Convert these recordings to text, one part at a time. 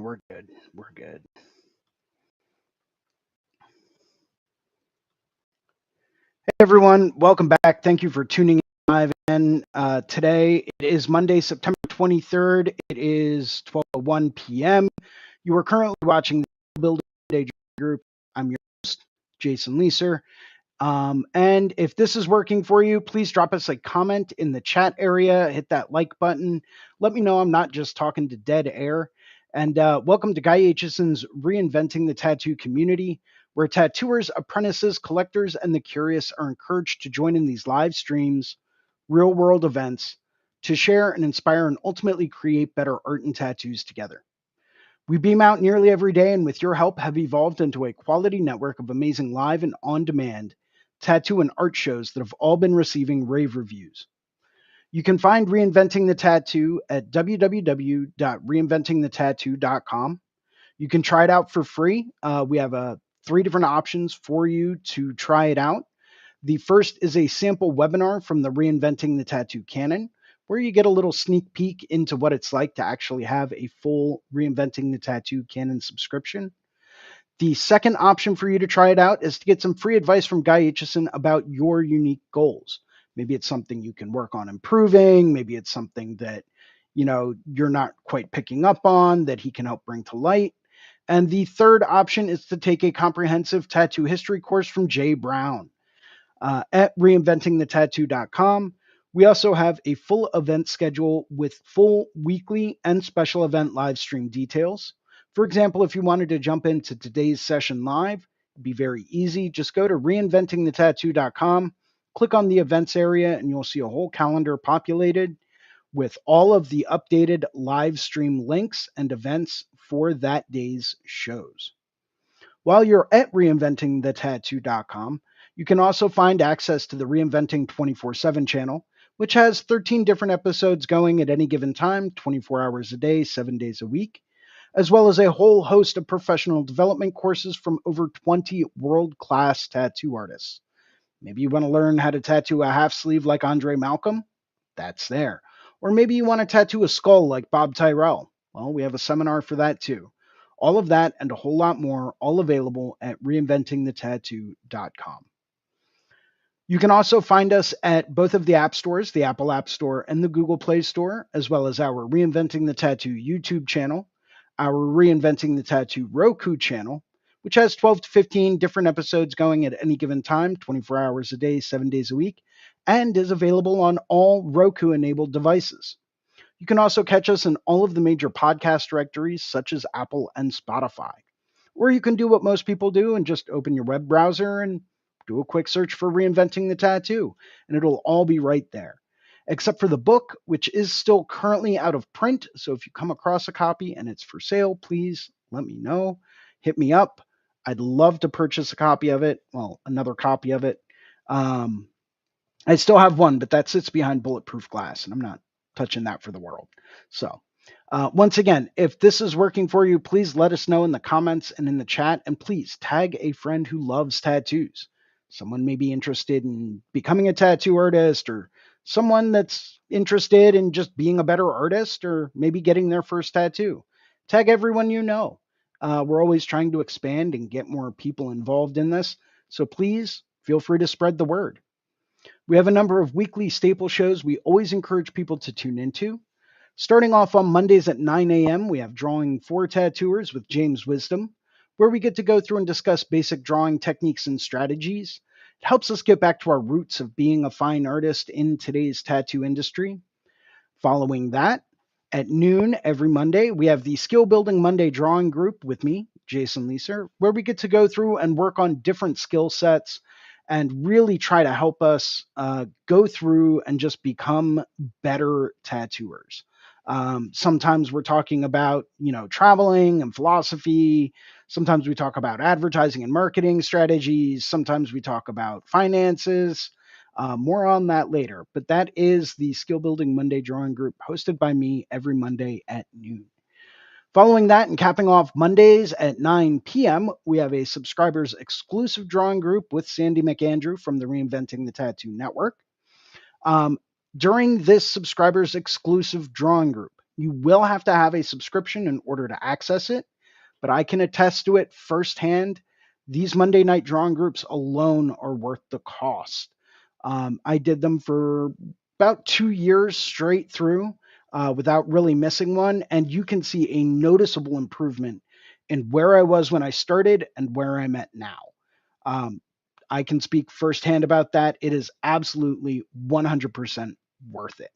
We're good. We're good. Hey, everyone. Welcome back. Thank you for tuning in live again. Today, it is Monday, September 23rd. It is 12:01 p.m. You are currently watching the Building Day Group. I'm your host, Jason Leeser. And if this is working for you, please drop us a comment in the chat area. Hit that like button. Let me know I'm not just talking to dead air. And welcome to Guy Aitchison's Reinventing the Tattoo Community, where tattooers, apprentices, collectors, and the curious are encouraged to join in these live streams, real world events, to share and inspire and ultimately create better art and tattoos together. We beam out nearly every day, and with your help, have evolved into a quality network of amazing live and on demand tattoo and art shows that have all been receiving rave reviews. You can find Reinventing the Tattoo at www.reinventingthetattoo.com. You can try it out for free. We have three different options for you to try it out. The first is a sample webinar from the Reinventing the Tattoo Canon, where you get a little sneak peek into what it's like to actually have a full Reinventing the Tattoo Canon subscription. The second option for you to try it out is to get some free advice from Guy Aitchison about your unique goals. Maybe it's something you can work on improving. Maybe it's something that you're not quite picking up on that he can help bring to light. And the third option is to take a comprehensive tattoo history course from Jay Brown at reinventingthetattoo.com. We also have a full event schedule with full weekly and special event live stream details. For example, if you wanted to jump into today's session live, it'd be very easy. Just go to reinventingthetattoo.com, click on the events area, and you'll see a whole calendar populated with all of the updated live stream links and events for that day's shows. While you're at reinventingthetattoo.com, you can also find access to the Reinventing 24/7 channel, which has 13 different episodes going at any given time, 24 hours a day, 7 days a week, as well as a whole host of professional development courses from over 20 world-class tattoo artists. Maybe you want to learn how to tattoo a half sleeve like Andre Malcolm? That's there. Or maybe you want to tattoo a skull like Bob Tyrell? Well, we have a seminar for that too. All of that and a whole lot more, all available at reinventingthetattoo.com. You can also find us at both of the app stores, the Apple App Store and the Google Play Store, as well as our Reinventing the Tattoo YouTube channel, our Reinventing the Tattoo Roku channel, which has 12 to 15 different episodes going at any given time, 24 hours a day, 7 days a week, and is available on all Roku-enabled devices. You can also catch us in all of the major podcast directories, such as Apple and Spotify. Or you can do what most people do and just open your web browser and do a quick search for Reinventing the Tattoo, and it'll all be right there. Except for the book, which is still currently out of print. So if you come across a copy and it's for sale, please let me know. Hit me up. I'd love to purchase a copy of it. Well, another copy of it. I still have one, but that sits behind bulletproof glass, and I'm not touching that for the world. So once again, if this is working for you, please let us know in the comments and in the chat, and please tag a friend who loves tattoos. Someone may be interested in becoming a tattoo artist, or someone that's interested in just being a better artist, or maybe getting their first tattoo. Tag everyone you know. We're always trying to expand and get more people involved in this. So please feel free to spread the word. We have a number of weekly staple shows we always encourage people to tune into. Starting off on Mondays at 9 a.m., we have Drawing for Tattooers with James Wisdom, where we get to go through and discuss basic drawing techniques and strategies. It helps us get back to our roots of being a fine artist in today's tattoo industry. Following that, at noon every Monday, we have the Skill Building Monday Drawing Group with me, Jason Leeser, where we get to go through and work on different skill sets and really try to help us go through and just become better tattooers. Sometimes we're talking about, traveling and philosophy. Sometimes we talk about advertising and marketing strategies. Sometimes we talk about finances. More on that later. But that is the Skill Building Monday Drawing Group hosted by me every Monday at noon. Following that and capping off Mondays at 9 p.m., we have a subscribers exclusive drawing group with Sandy McAndrew from the Reinventing the Tattoo Network. During this subscribers exclusive drawing group, You will have to have a subscription in order to access it, but I can attest to it firsthand. These Monday night drawing groups alone are worth the cost. I did them for about 2 years straight through without really missing one, and you can see a noticeable improvement in where I was when I started and where I'm at now. Um, I can speak firsthand about that. It is absolutely 100% worth it.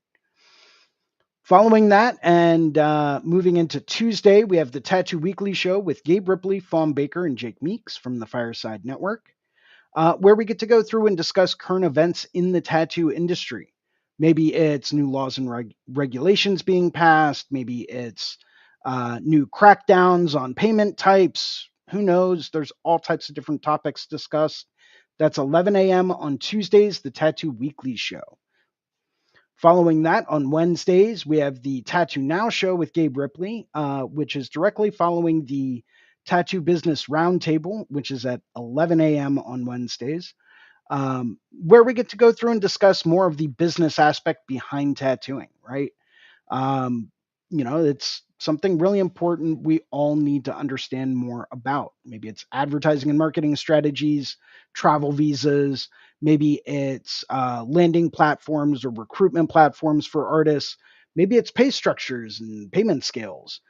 Following that and moving into Tuesday, we have the Tattoo Weekly Show with Gabe Ripley, Fawn Baker, and Jake Meeks from the Fireside Network, where we get to go through and discuss current events in the tattoo industry. Maybe it's new laws and regulations being passed. Maybe it's new crackdowns on payment types. Who knows? There's all types of different topics discussed. That's 11 a.m. on Tuesdays, the Tattoo Weekly Show. Following that, on Wednesdays, we have the Tattoo Now show with Gabe Ripley, which is directly following the Tattoo Business Roundtable, which is at 11 a.m. on Wednesdays, where we get to go through and discuss more of the business aspect behind tattooing, right? Um, it's something really important we all need to understand more about. Maybe it's advertising and marketing strategies, travel visas, maybe it's landing platforms or recruitment platforms for artists, maybe it's pay structures and payment scales.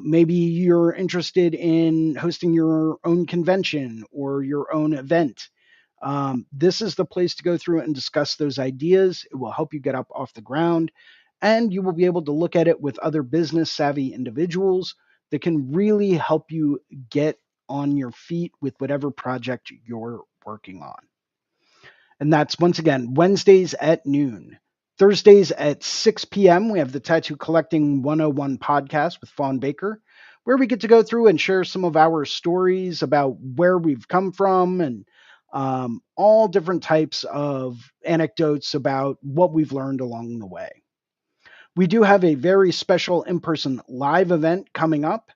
Maybe you're interested in hosting your own convention or your own event. This is the place to go through and discuss those ideas. It will help you get up off the ground, and you will be able to look at it with other business savvy individuals that can really help you get on your feet with whatever project you're working on. And that's once again Wednesdays at noon. Thursdays at 6 p.m., we have the Tattoo Collecting 101 podcast with Fawn Baker, where we get to go through and share some of our stories about where we've come from and all different types of anecdotes about what we've learned along the way. We do have a very special in person live event coming up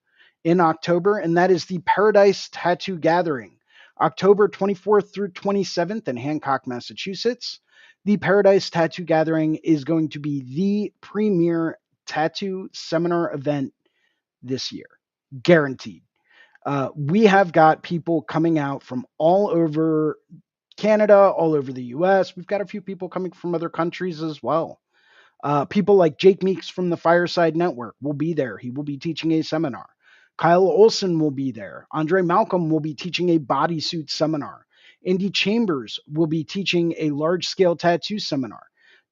in October, and that is the Paradise Tattoo Gathering, October 24th through 27th in Hancock, Massachusetts. The Paradise Tattoo Gathering is going to be the premier tattoo seminar event this year, guaranteed. We have got people coming out from all over Canada, all over the US. We've got a few people coming from other countries as well. People like Jake Meeks from the Fireside Network will be there. He will be teaching a seminar. Kyle Olson will be there. Andre Malcolm will be teaching a bodysuit seminar. Andy Chambers will be teaching a large scale tattoo seminar.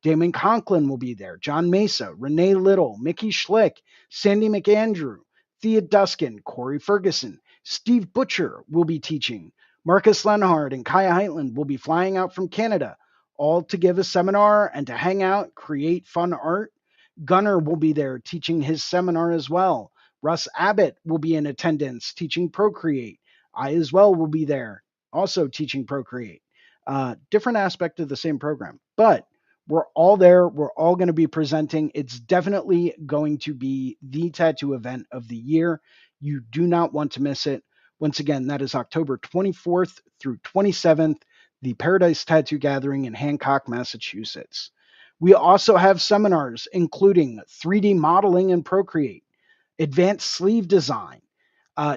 Damon Conklin will be there. John Mesa, Renee Little, Mickey Schlick, Sandy McAndrew, Thea Duskin, Corey Ferguson, Steve Butcher will be teaching. Marcus Lenhard and Kaya Heitland will be flying out from Canada, all to give a seminar and to hang out, create fun art. Gunnar will be there teaching his seminar as well. Russ Abbott will be in attendance teaching Procreate. I as well will be there also teaching Procreate. Different aspect of the same program, but we're all there. We're all going to be presenting. It's definitely going to be the tattoo event of the year. You do not want to miss it. Once again, that is October 24th through 27th, the Paradise Tattoo Gathering in Hancock, Massachusetts. We also have seminars including 3D modeling and Procreate, advanced sleeve design,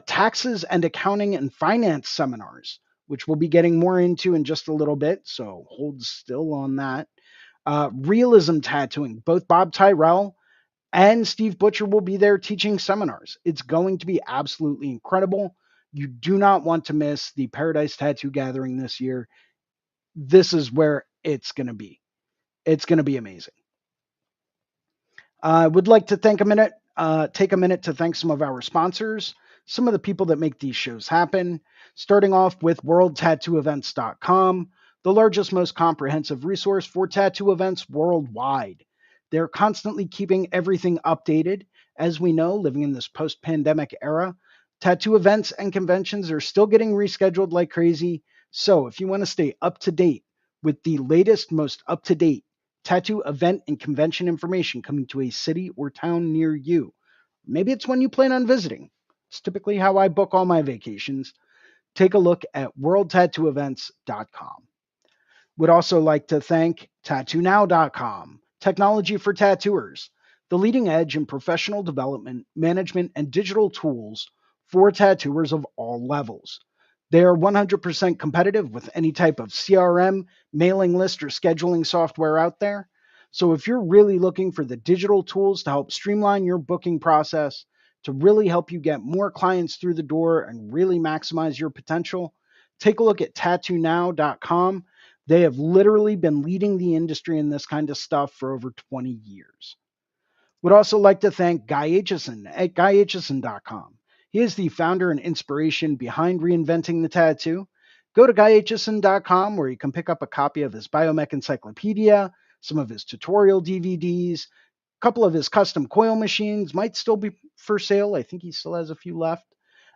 taxes and accounting and finance seminars, which we'll be getting more into in just a little bit, so hold still on that. Realism tattooing, both Bob Tyrell and Steve Butcher will be there teaching seminars. It's going to be absolutely incredible. You do not want to miss the Paradise Tattoo Gathering this year. This is where it's going to be. It's going to be amazing. I would like to take a minute to thank some of our sponsors, some of the people that make these shows happen, starting off with worldtattooevents.com, the largest, most comprehensive resource for tattoo events worldwide. They're constantly keeping everything updated. As we know, living in this post-pandemic era, tattoo events and conventions are still getting rescheduled like crazy. So if you want to stay up to date with the latest, most up-to-date tattoo event and convention information coming to a city or town near you, maybe it's one you plan on visiting. It's typically how I book all my vacations. Take a look at worldtattooevents.com. Would also like to thank tattoonow.com, technology for tattooers. the leading edge in professional development, management, and digital tools for tattooers of all levels. They are 100% competitive with any type of CRM, mailing list, or scheduling software out there. So if you're really looking for the digital tools to help streamline your booking process, to really help you get more clients through the door and really maximize your potential, take a look at tattoonow.com. They have literally been leading the industry in this kind of stuff for over 20 years. Would also like to thank Guy Aitchison at guyaitchison.com. He is the founder and inspiration behind Reinventing the Tattoo. Go to guyaitchison.com where you can pick up a copy of his Biomech Encyclopedia, some of his tutorial DVDs, a couple of his custom coil machines might still be for sale. I think he still has a few left,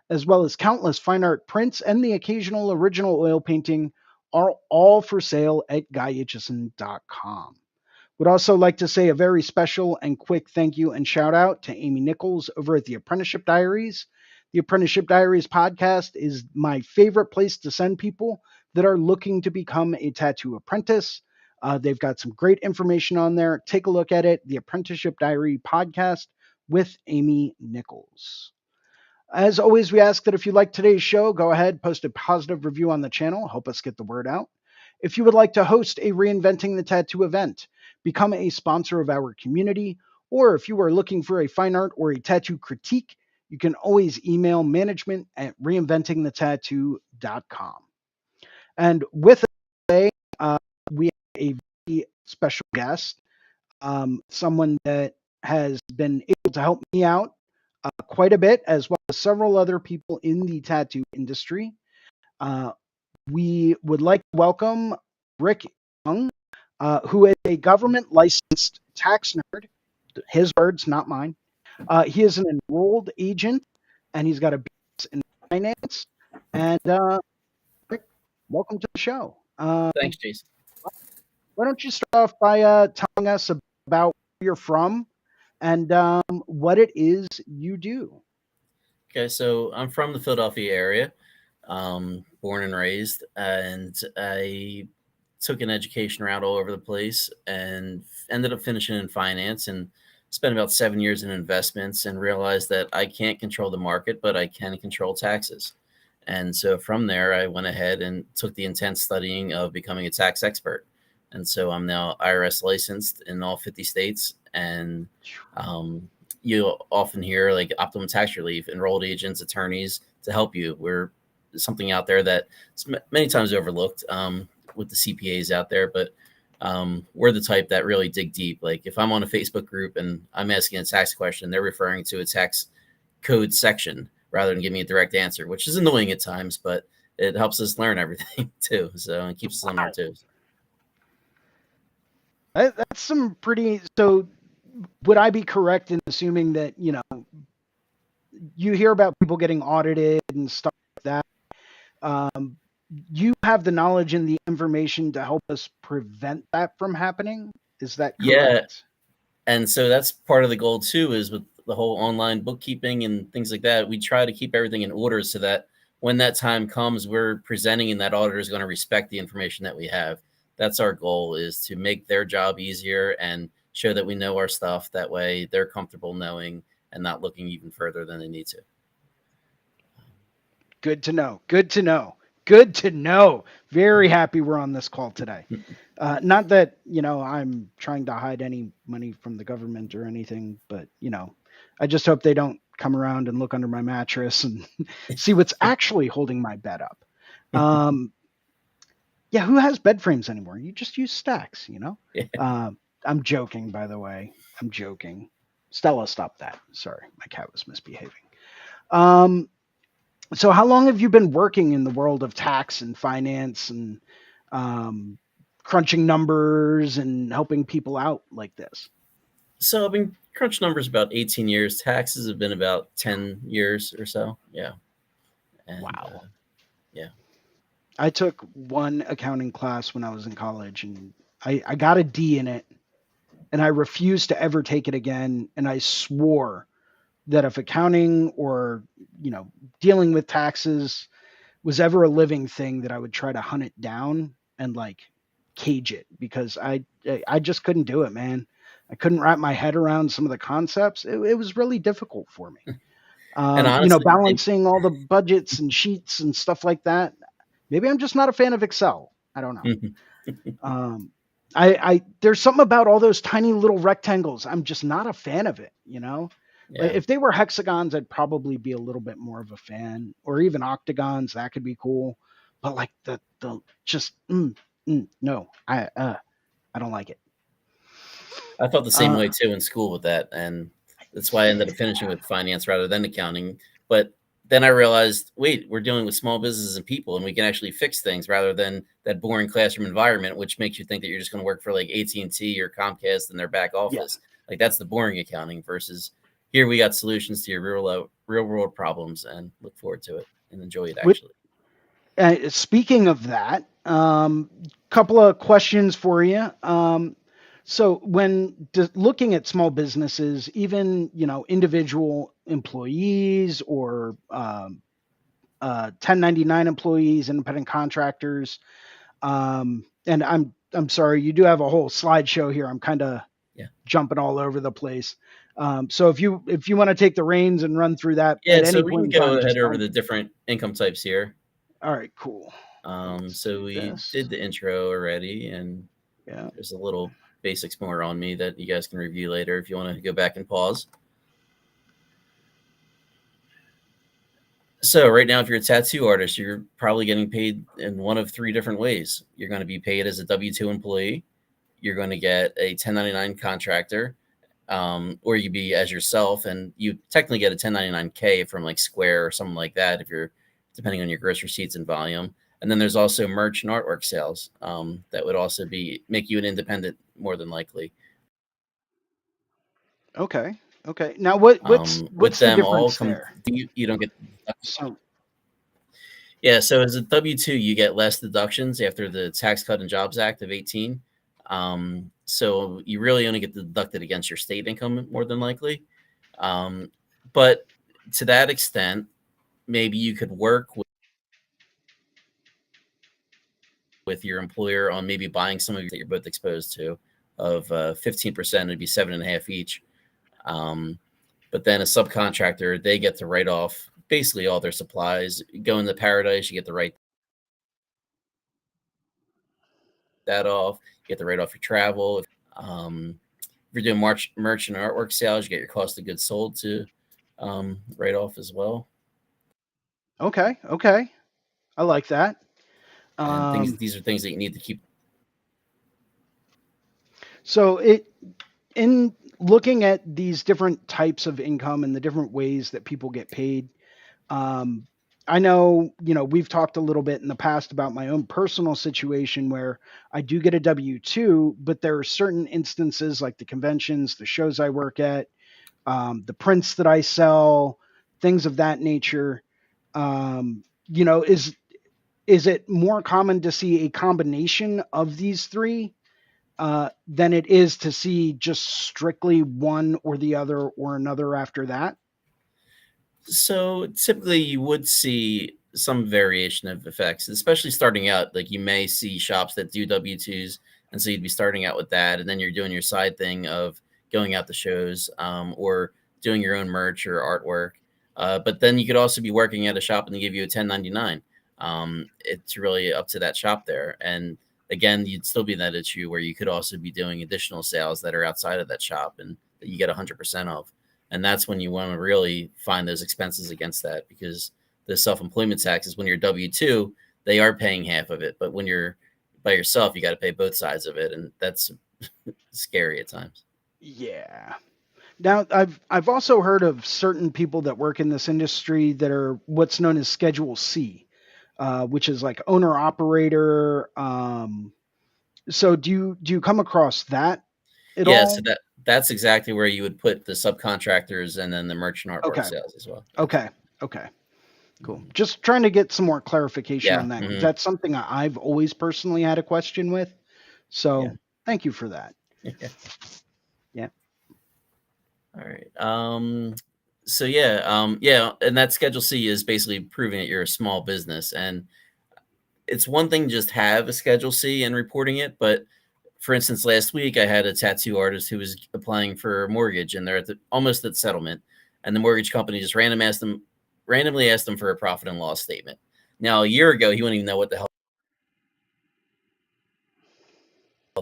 as well as countless fine art prints and the occasional original oil painting are all for sale at guyaitchison.com. Would also like to say a very special and quick thank you and shout out to Amy Nichols over at the Apprenticeship Diaries. The Apprenticeship Diaries podcast is my favorite place to send people that are looking to become a tattoo apprentice. They've got some great information on there. Take a look at it. The Apprenticeship Diary podcast with Amy Nichols. As always, we ask that if you like today's show, go ahead, post a positive review on the channel, help us get the word out. If you would like to host a Reinventing the Tattoo event, become a sponsor of our community, or if you are looking for a fine art or a tattoo critique, you can always email management at reinventingthetattoo.com. And with us today, we have a very special guest, someone that has been able to help me out quite a bit, as well as several other people in the tattoo industry. We would like to welcome Rick Young, who is a government licensed tax nerd. His words, not mine. He is an enrolled agent, and he's got a BS in finance. And Rick, welcome to the show. Thanks, Jason. Why don't you start off by telling us about where you're from and what it is you do? Okay, so I'm from the Philadelphia area, born and raised, and I took an education route all over the place and ended up finishing in finance and spent about 7 years in investments and realized that I can't control the market, but I can control taxes. And so from there, I went ahead and took the intense studying of becoming a tax expert. And so I'm now IRS licensed in all 50 states. And you often hear like optimum tax relief, enrolled agents, attorneys to help you. We're something out there that many times overlooked with the CPAs out there, but we're the type that really dig deep. Like if I'm on a Facebook group and I'm asking a tax question, they're referring to a tax code section rather than giving me a direct answer, which is annoying at times, but it helps us learn everything too. So it keeps us on our toes. That's some pretty. So, would I be correct in assuming that you hear about people getting audited and stuff like that? You have the knowledge and the information to help us prevent that from happening. Is that correct? Yeah. And so that's part of the goal too, is with the whole online bookkeeping and things like that. We try to keep everything in order so that when that time comes, we're presenting and that auditor is going to respect the information that we have. That's our goal, is to make their job easier and show that we know our stuff. That way they're comfortable knowing and not looking even further than they need to. Good to know. Good to know. Good to know. Very happy we're on this call today. Not that, I'm trying to hide any money from the government or anything, but, I just hope they don't come around and look under my mattress and see what's actually holding my bed up. Yeah, who has bed frames anymore? You just use stacks, Yeah. I'm joking, by the way. I'm joking. Stella, stop that. Sorry, my cat was misbehaving. So how long have you been working in the world of tax and finance and crunching numbers and helping people out like this? So I've been crunch numbers about 18 years. Taxes have been about 10 years or so. Yeah. And, Wow. Yeah. I took one accounting class when I was in college, and I got a D in it, and I refused to ever take it again. And I swore that if accounting or, dealing with taxes was ever a living thing, that I would try to hunt it down and like cage it, because I just couldn't do it, man. I couldn't wrap my head around some of the concepts. It was really difficult for me. And honestly, Balancing all the budgets and sheets and stuff like that. Maybe I'm just not a fan of Excel. I don't know. they, Um, I there's something about all those tiny little rectangles. I'm just not a fan of it. Like yeah, if they were hexagons, I'd probably be a little bit more of a fan, or even octagons. That could be cool. But like the just no, I don't like it. I felt the same Uh, way too in school with that, and that's why I ended up finishing yeah, with finance rather than accounting. But then I realized, wait, we're dealing with small businesses and people, and we can actually fix things rather than that boring classroom environment, which makes you think that you're just going to work for like AT&T or Comcast in their back yeah. office. Like that's the boring accounting versus here we got solutions to your real world problems, and look forward to it and enjoy it With actually. Speaking of that, couple of questions for you. So when looking at small businesses, even individual employees or 1099 employees, independent contractors, and I'm sorry, you do have a whole slideshow here. I'm kind of Yeah. jumping all over the place. So if you want to take the reins and run through that Yeah, at so any we point can in go time, ahead just tell over me. the different income types here. All right, cool. Let's So do we did this. the intro already, and Yeah. there's a little basics more on me that you guys can review later if you want to go back and pause. So right now, if you're a tattoo artist, you're probably getting paid in one of three different ways. You're going to be paid as a W-2 employee. You're going to get a 1099 contractor, or you be as yourself, and you technically get a 1099K from like Square or something like that if you're depending on your gross receipts and volume. And then there's also merch and artwork sales that would also be make you an independent more than likely. Okay. Okay. Now what's With what's the them all difference come, there? you don't get. So Yeah, so as a W-2, you get less deductions after the Tax Cut and Jobs Act of 18. So you really only get deducted against your state income more than likely. Um, but to that extent, maybe you could work with your employer on maybe buying some of your that you're both exposed to of 15%, it'd be 7.5 each. Um, but then a subcontractor, they get to write off basically all their supplies. Go into Paradise, you get to write that off. You get to write off your travel. If you're doing merch and artwork sales, you get your cost of goods sold to write off as well. okay, okay. I like that. And things Um these are things that you need to keep. so it in looking at these different types of income and the different ways that people get paid, um I know, we've talked a little bit in the past about my own personal situation where I do get a W-2, but there are certain instances like the conventions, the shows I work at, the prints that I sell, things of that nature. Um, you know, is it more common to see a combination of these three than it is to see just strictly one or the other or another after that? So typically, you would see some variation of effects, especially starting out. Like you may see shops that do W-2s, and so you'd be starting out with that, and then you're doing your side thing of going out to shows or doing your own merch or artwork. But then you could also be working at a shop and they give you a 1099. It's really up to that shop there, and again, you'd still be in that issue where you could also be doing additional sales that are outside of that shop and that you get 100% of. And that's when you want to really find those expenses against that, because the self-employment taxes, when you're W-2, they are paying half of it, but when you're by yourself, you got to pay both sides of it, and that's scary at times. Yeah. Now, I've also heard of certain people that work in this industry that are what's known as Schedule C, which is like owner operator. So do you come across that at Yeah, so all? that's exactly where you would put the subcontractors and then the merchant artwork Okay. sales as well. Yes. Okay. Okay. Cool. Just trying to get some more clarification Yeah. on that because Hmm. that's something I've always personally had a question with. Yeah. So thank you for that. Yeah. Yeah. All right. So yeah. Yeah. And that Schedule C is basically proving that you're a small business, and it's one thing to just have a Schedule C and reporting it, but for instance, last week I had a tattoo artist who was applying for a mortgage, and they're almost at settlement, and the mortgage company just randomly asked them for a profit and loss statement. Now, a year ago, he wouldn't even know what the hell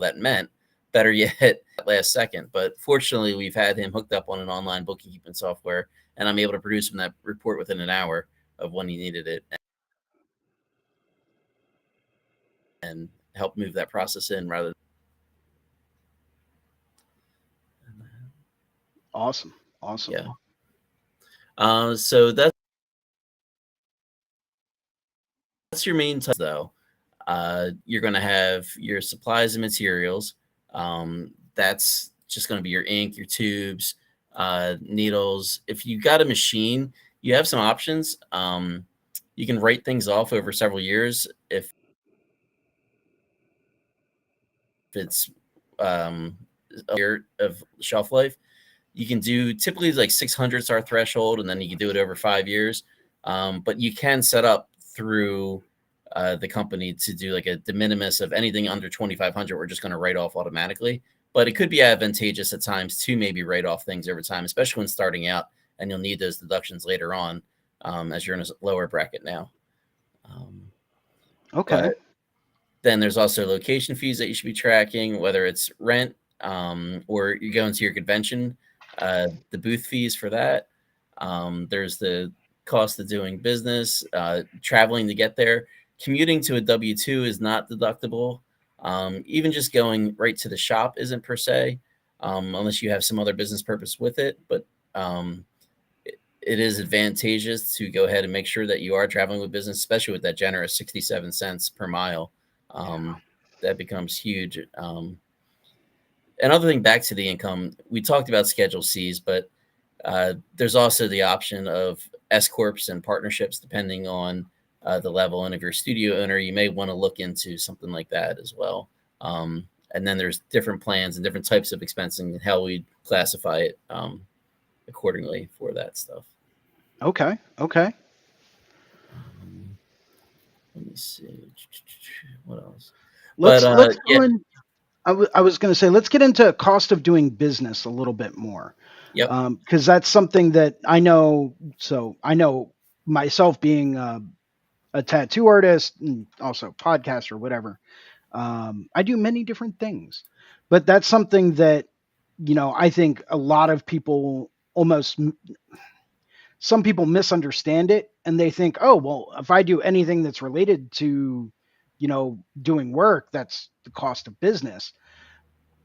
that meant. Better yet, last second. But fortunately, we've had him hooked up on an online bookkeeping software, and I'm able to produce him that report within an hour of when he needed it, and help move that process in rather than. Awesome. Awesome. Yeah. So that's your main type, though. You're going to have your supplies and materials. That's just going to be your ink, your tubes, needles. If you got a machine, you have some options. You can write things off over several years if it's a year of shelf life. You can do typically like 600 our threshold, and then you can do it over 5 years. But you can set up through the company to do like a de minimis of anything under 2,500. We're just going to write off automatically. But it could be advantageous at times to maybe write off things over time, especially when starting out, and you'll need those deductions later on as you're in a lower bracket now. Okay. But then there's also location fees that you should be tracking, whether it's rent or you go into your convention, the booth fees for that. There's the cost of doing business, traveling to get there. Commuting to a W-2 is not deductible. Even just going right to the shop isn't per se, unless you have some other business purpose with it. But it is advantageous to go ahead and make sure that you are traveling with business, especially with that generous 67 cents per mile. That becomes huge. Another thing, back to the income, we talked about Schedule Cs, but there's also the option of S corps and partnerships, depending on the level. And if you're a studio owner, you may want to look into something like that as well. And then there's different plans and different types of expensing and how we classify it accordingly for that stuff. Okay. Okay. Let me see what else. But Let's yeah, go in. I was going to say, let's get into cost of doing business a little bit more, yep. because that's something that I know. So I know myself being a tattoo artist and also podcaster, whatever. I do many different things, but that's something that I think a lot of people almost some people misunderstand it, and they think, oh well, if I do anything that's related to doing work, that's the cost of business.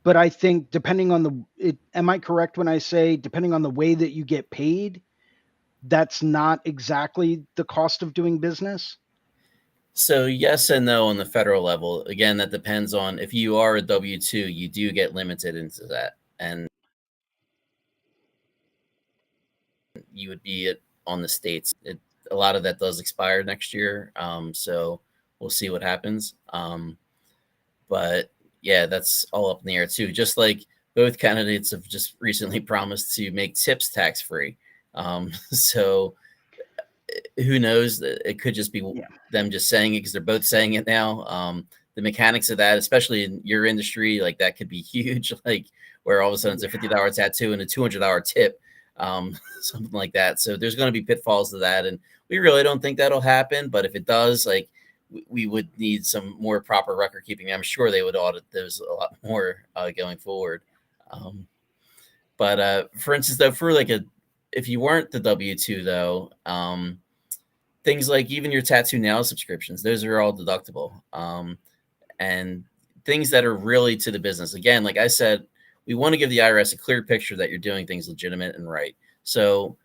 But I think depending on am I correct when I say depending on the way that you get paid, that's not exactly the cost of doing business? So yes and no on the federal level. Again, that depends on if you are a W-2, you do get limited into that, and you would be on the states. A lot of that does expire next year, so we'll see what happens. But yeah, that's all up in the air too. Just like both candidates have just recently promised to make tips tax free. So who knows? It could just be Yeah. them just saying it because they're both saying it now. The mechanics of that, especially in your industry, like that could be huge. Like where all of a sudden it's a $50 tattoo and a $200 tip, something like that. So there's going to be pitfalls to that, and we really don't think that'll happen. But if it does, like we would need some more proper record keeping. I'm sure they would audit those a lot more going forward. But for instance, though, for like if you weren't the W-2 though, things like even your Tattoo Now subscriptions, those are all deductible. And things that are really to the business. Again, like I said, we want to give the IRS a clear picture that you're doing things legitimate and right. So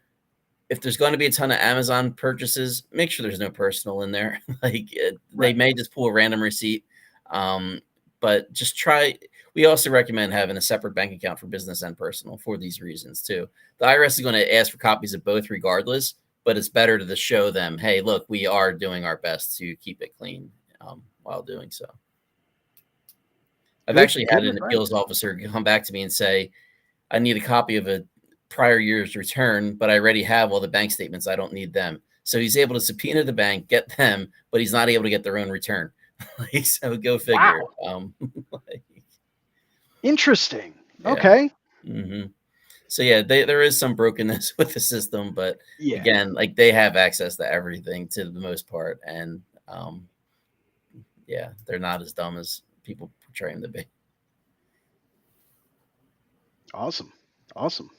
if there's going to be a ton of Amazon purchases, make sure there's no personal in there. Like they Right. may just pull a random receipt, but just try. We also recommend having a separate bank account for business and personal for these reasons too. The IRS is going to ask for copies of both regardless, but it's better to show them, hey, look, we are doing our best to keep it clean while doing so. I've Good. actually had Good an advice. appeals officer come back to me and say, I need a copy of a prior year's return, but I already have all the bank statements. I don't need them. So he's able to subpoena the bank, get them, but he's not able to get their own return. Like, so go figure. Wow. Like, Interesting. Yeah. Okay. hmm So yeah, there is some brokenness with the system, but Yeah. again, like they have access to everything to the most part, and um, yeah, they're not as dumb as people portray them to be. Awesome. Awesome.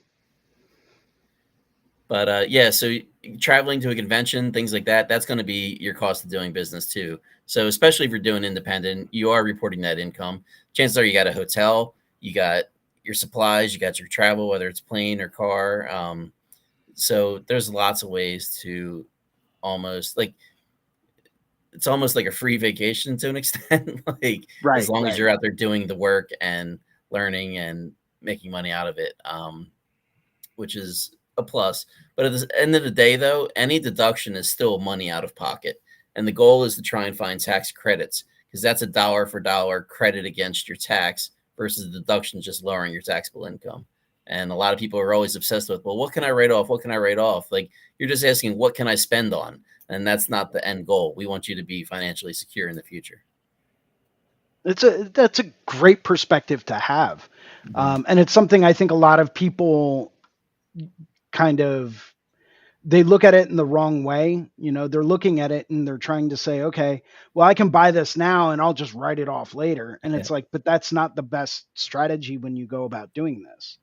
But yeah, so traveling to a convention, things like that, that's going to be your cost of doing business too. So especially if you're doing independent, you are reporting that income. Chances are you got a hotel, you got your supplies, you got your travel, whether it's plane or car. So there's lots of ways to almost like it's almost like a free vacation to an extent. Like as Right. long as Right. you're out there doing the work and learning and making money out of it. Which is a plus. But at the end of the day, though, any deduction is still money out of pocket. And the goal is to try and find tax credits because that's a dollar for dollar credit against your tax versus the deduction just lowering your taxable income. And a lot of people are always obsessed with, well, what can I write off? What can I write off? Like you're just asking, what can I spend on? And that's not the end goal. We want you to be financially secure in the future. That's a great perspective to have, hmm and it's something I think a lot of people kind of they look at it in the wrong way. You know, they're looking at it and they're trying to say, okay, well, I can buy this now and I'll just write it off later. And Yeah. it's like, but that's not the best strategy when you go about doing this,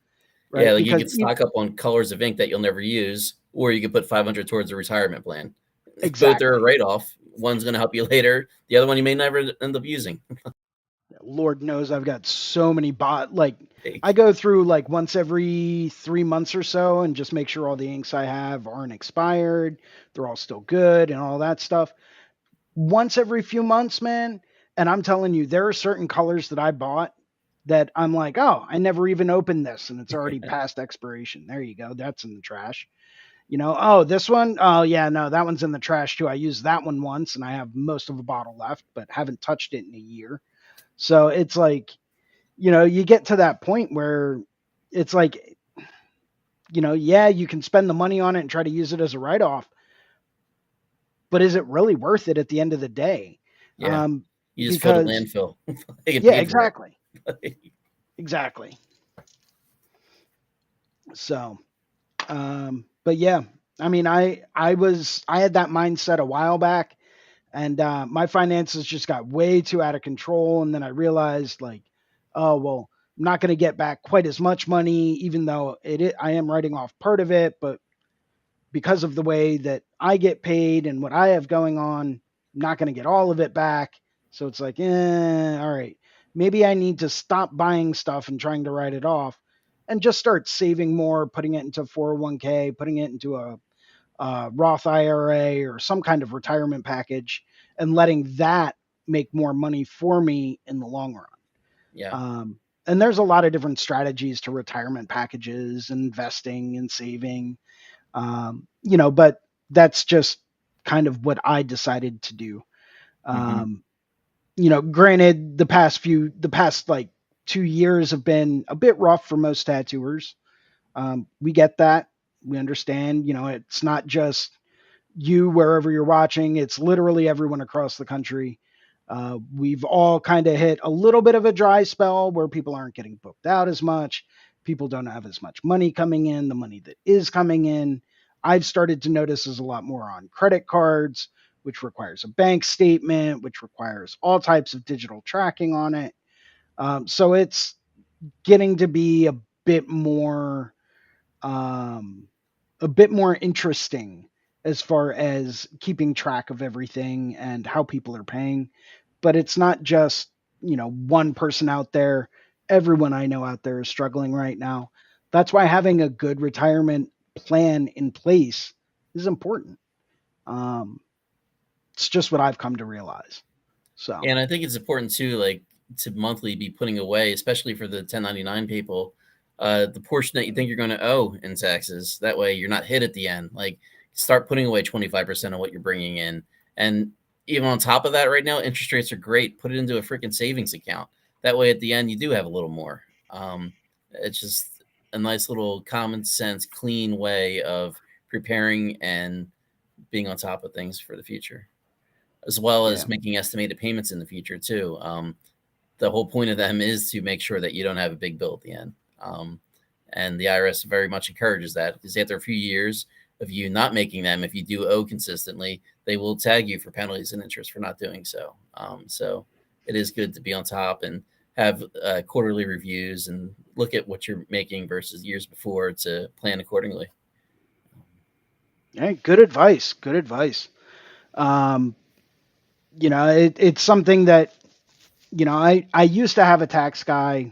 Yeah, right? like you Because could stock up on colors of ink that you'll never use, or you could put 500 towards a retirement plan. Both are a exactly. write off. One's going to help you later. The other one you may never end up using. Lord knows I've got so many like I Like, go through like once every 3 months or so and just make sure all the inks I have aren't expired, they're all still good and all that stuff. Once every few months, man. And I'm telling you, there are certain colors that I bought that I'm like, oh, I never even opened this and it's already past expiration. There you go. That's in the trash. You know, oh, this one, oh, yeah, no, that one's in the trash too. I used that one once and I have most of a bottle left, but haven't touched it in a year. So it's like, you get to that point where it's like, yeah, you can spend the money on it and try to use it as a write off, but is it really worth it at the end of the day? yeah, Um, you just fill the because landfill. They get Yeah, paid for exactly. it. Exactly. So, but yeah, I mean, I had that mindset a while back, and my finances just got way too out of control, and then I realized like, oh well, I'm not going to get back quite as much money, even though I am writing off part of it, but because of the way that I get paid and what I have going on, I'm not going to get all of it back. So it's like, all right, maybe I need to stop buying stuff and trying to write it off and just start saving more, putting it into 401k, putting it into a Roth IRA or some kind of retirement package and letting that make more money for me in the long run. Yeah. And there's a lot of different strategies to retirement packages, investing and saving, but that's just kind of what I decided to do. hmm Um, Granted, the past like 2 years have been a bit rough for most tattooers. We get that. We understand, it's not just you wherever you're watching, it's literally everyone across the country. We've all kind of hit a little bit of a dry spell where people aren't getting booked out as much. People don't have as much money coming in. The money that is coming in, I've started to notice is a lot more on credit cards, which requires a bank statement, which requires all types of digital tracking on it. So it's getting to be bit more um, a bit more interesting as far as keeping track of everything and how people are paying. But it's not just, one person out there. Everyone I know out there is struggling right now. That's why having a good retirement plan in place is important. Um, it's just what I've come to realize. So, And I think it's important too, like to monthly be putting away, especially for the 1099 people, the portion that you think you're going to owe in taxes. That way, you're not hit at the end. Like, start putting away 25% of what you're bringing in, and even on top of that, right now, interest rates are great. Put it into a freaking savings account. That way, at the end, you do have a little more. It's just a nice little common sense, clean way of preparing and being on top of things for the future, as well as yeah. making estimated payments in the future too. the whole point of them is to make sure that you don't have a big bill at the end. And the IRS very much encourages that, because after a few years of you not making them, if you do owe consistently, they will tag you for penalties and interest for not doing so. So it is good to be on top and have quarterly reviews and look at what you're making versus years before to plan accordingly. Hey, good advice. Good advice. Um, it's something that I used to have a tax guy.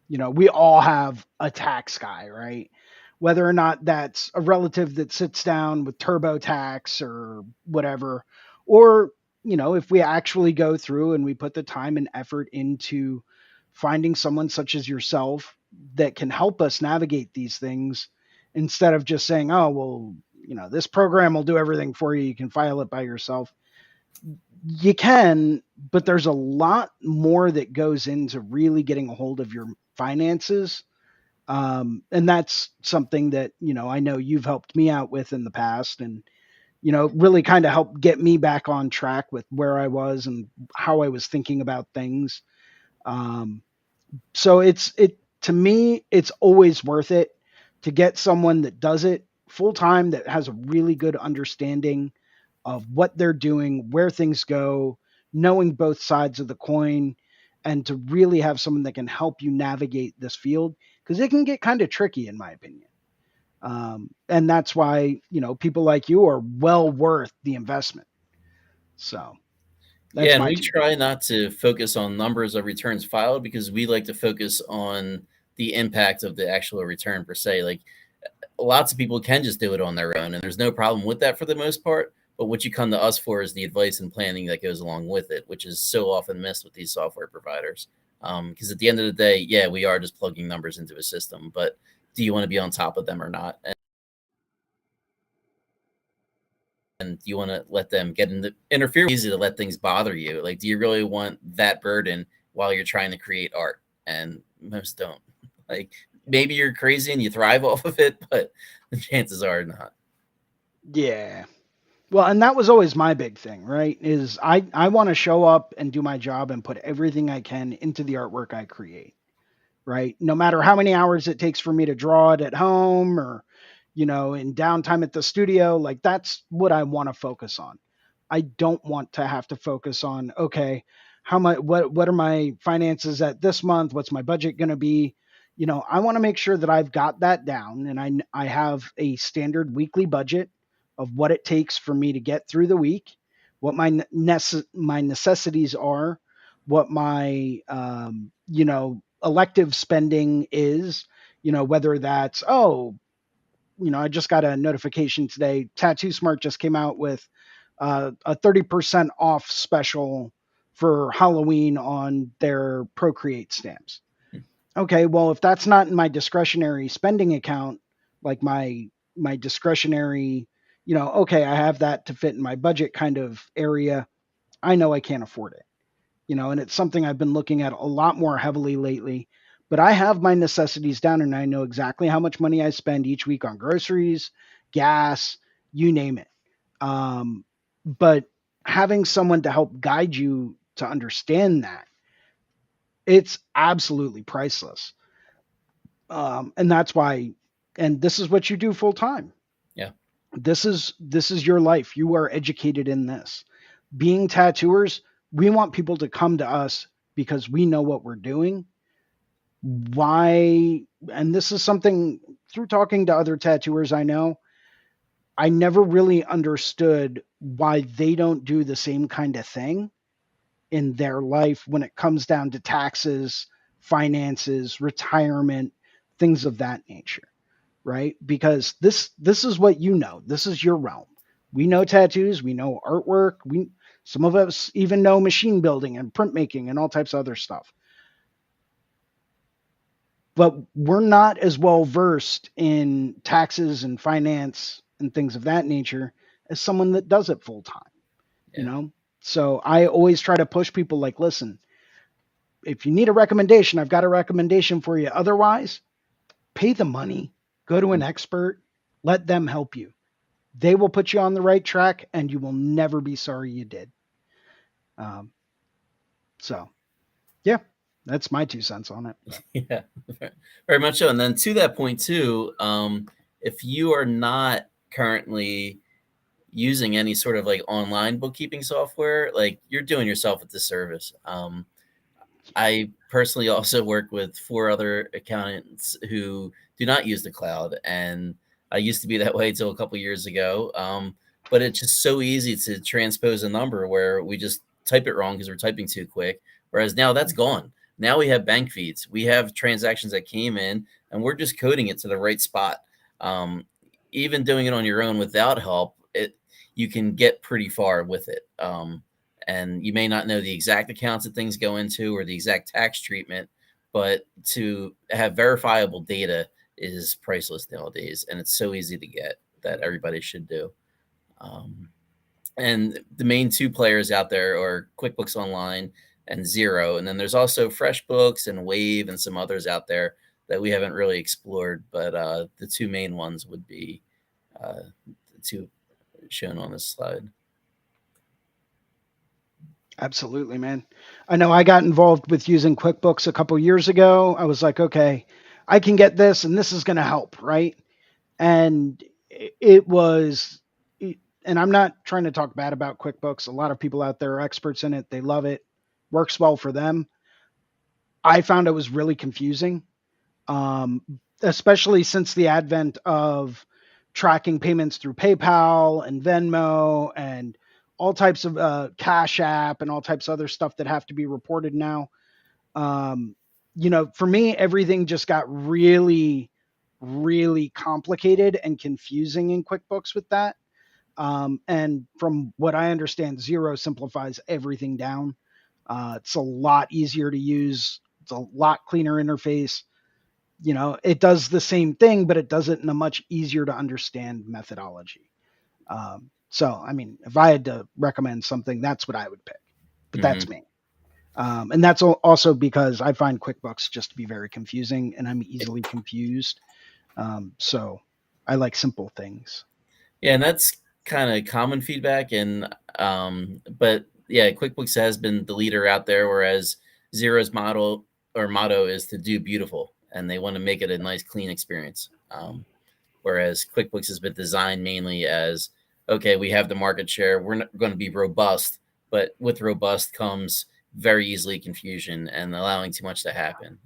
We all have a tax guy, right? Whether or not that's a relative that sits down with TurboTax or whatever, or, if we actually go through and we put the time and effort into finding someone such as yourself that can help us navigate these things instead of just saying, oh, well, this program will do everything for you. You can file it by yourself. You can, but there's a lot more that goes into really getting a hold of your finances. And that's something that, I know you've helped me out with in the past, and, really kind of helped get me back on track with where I was and how I was thinking about things. Um, so to me, it's always worth it to get someone that does it full time, that has a really good understanding of what they're doing, where things go, knowing both sides of the coin, and to really have someone that can help you navigate this field, because it can get kind of tricky, in my opinion. And that's why, people like you are well worth the investment. So Yeah, that's and my we two try cents. not to focus on numbers of returns filed, because we like to focus on the impact of the actual return per se. Like, lots of people can just do it on their own, and there's no problem with that for the most part. But what you come to us for is the advice and planning that goes along with it, which is so often missed with these software providers. Because at the end of the day, yeah, we are just plugging numbers into a system, but do you want to be on top of them or not? And do you want to let them get in the interfere? Easy to let things bother you. Like, do you really want that burden while you're trying to create art? And most don't. Like, maybe you're crazy and you thrive off of it, but the chances are not. Yeah. Well, and that was always my big thing, right? Is I want to show up and do my job and put everything I can into the artwork I create, right? No matter how many hours it takes for me to draw it at home or, in downtime at the studio, like that's what I want to focus on. I don't want to have to focus on, okay, what are my finances at this month? What's my budget going to be? I want to make sure that I've got that down, and I have a standard weekly budget of what it takes for me to get through the week, what my necessities are, what my elective spending is, whether that's, oh, I just got a notification today. Tattoo Smart just came out with a 30% off special for Halloween on their Procreate stamps. Okay, well, if that's not in my discretionary spending account, like my discretionary, okay, I have that to fit in my budget kind of area, I know I can't afford it. And it's something I've been looking at a lot more heavily lately. But I have my necessities down, and I know exactly how much money I spend each week on groceries, gas, you name it. But having someone to help guide you to understand that, it's absolutely priceless. And that's why, and this is what you do full time. Yeah. This is your life. You are educated in this. Being tattooers, we want people to come to us because we know what we're doing. Why? And this is something, through talking to other tattooers I know, I never really understood why they don't do the same kind of thing in their life when it comes down to taxes, finances, retirement, things of that nature, right? Because this is what you know. This is your realm. We know tattoos, we know artwork, we some of us even know machine building and printmaking and all types of other stuff. But we're not as well versed in taxes and finance and things of that nature as someone that does it full time, you Yeah. know? So I always try to push people like, listen, if you need a recommendation, I've got a recommendation for you. Otherwise, pay the money, go to an expert, let them help you. They will put you on the right track and you will never be sorry you did. Um, so, yeah. That's my 2 cents on it. But Yeah, very much so. And then to that point too, if you are not currently using any sort of like online bookkeeping software, like you're doing yourself a disservice. I personally also work with four other accountants who do not use the cloud, and I used to be that way until a couple years ago. But it's just so easy to transpose a number where we just type it wrong because we're typing too quick. Whereas now that's gone. Now we have bank feeds, we have transactions that came in, and we're just coding it to the right spot. Um, Even doing it on your own without help, you can get pretty far with it. And you may not know the exact accounts that things go into or the exact tax treatment, but to have verifiable data is priceless nowadays, and it's so easy to get that everybody should do. Um, and the main two players out there are QuickBooks Online and Zero, and then there's also FreshBooks and Wave and some others out there that we haven't really explored, but the two main ones would be the two shown on this slide. absolutely, man. I know I got involved with using QuickBooks a couple years ago. I was like, okay, I can get this, and this is going to help, right? And it was, and I'm not trying to talk bad about QuickBooks. A lot of people out there are experts in it. They love it, works well for them. I found it was really confusing, um, especially since the advent of tracking payments through PayPal and Venmo and all types of Cash App and all types of other stuff that have to be reported now. Um, for me, everything just got really, really complicated and confusing in QuickBooks with that. And from what I understand, Zero simplifies everything down. It's a lot easier to use. It's a lot cleaner interface. It does the same thing, but it does it in a much easier to understand methodology. So, I mean, if I had to recommend something, that's what I would pick. But that's Mm-hmm. me. And that's also because I find QuickBooks just to be very confusing, and I'm easily confused. So I like simple things. Yeah, and that's kind of common feedback. And but yeah, QuickBooks has been the leader out there, whereas Zero's model or motto is to do beautiful, and they want to make it a nice, clean experience. Whereas QuickBooks has been designed mainly as, okay, we have the market share, we're not going to be robust, but with robust comes very easily confusion and allowing too much to happen,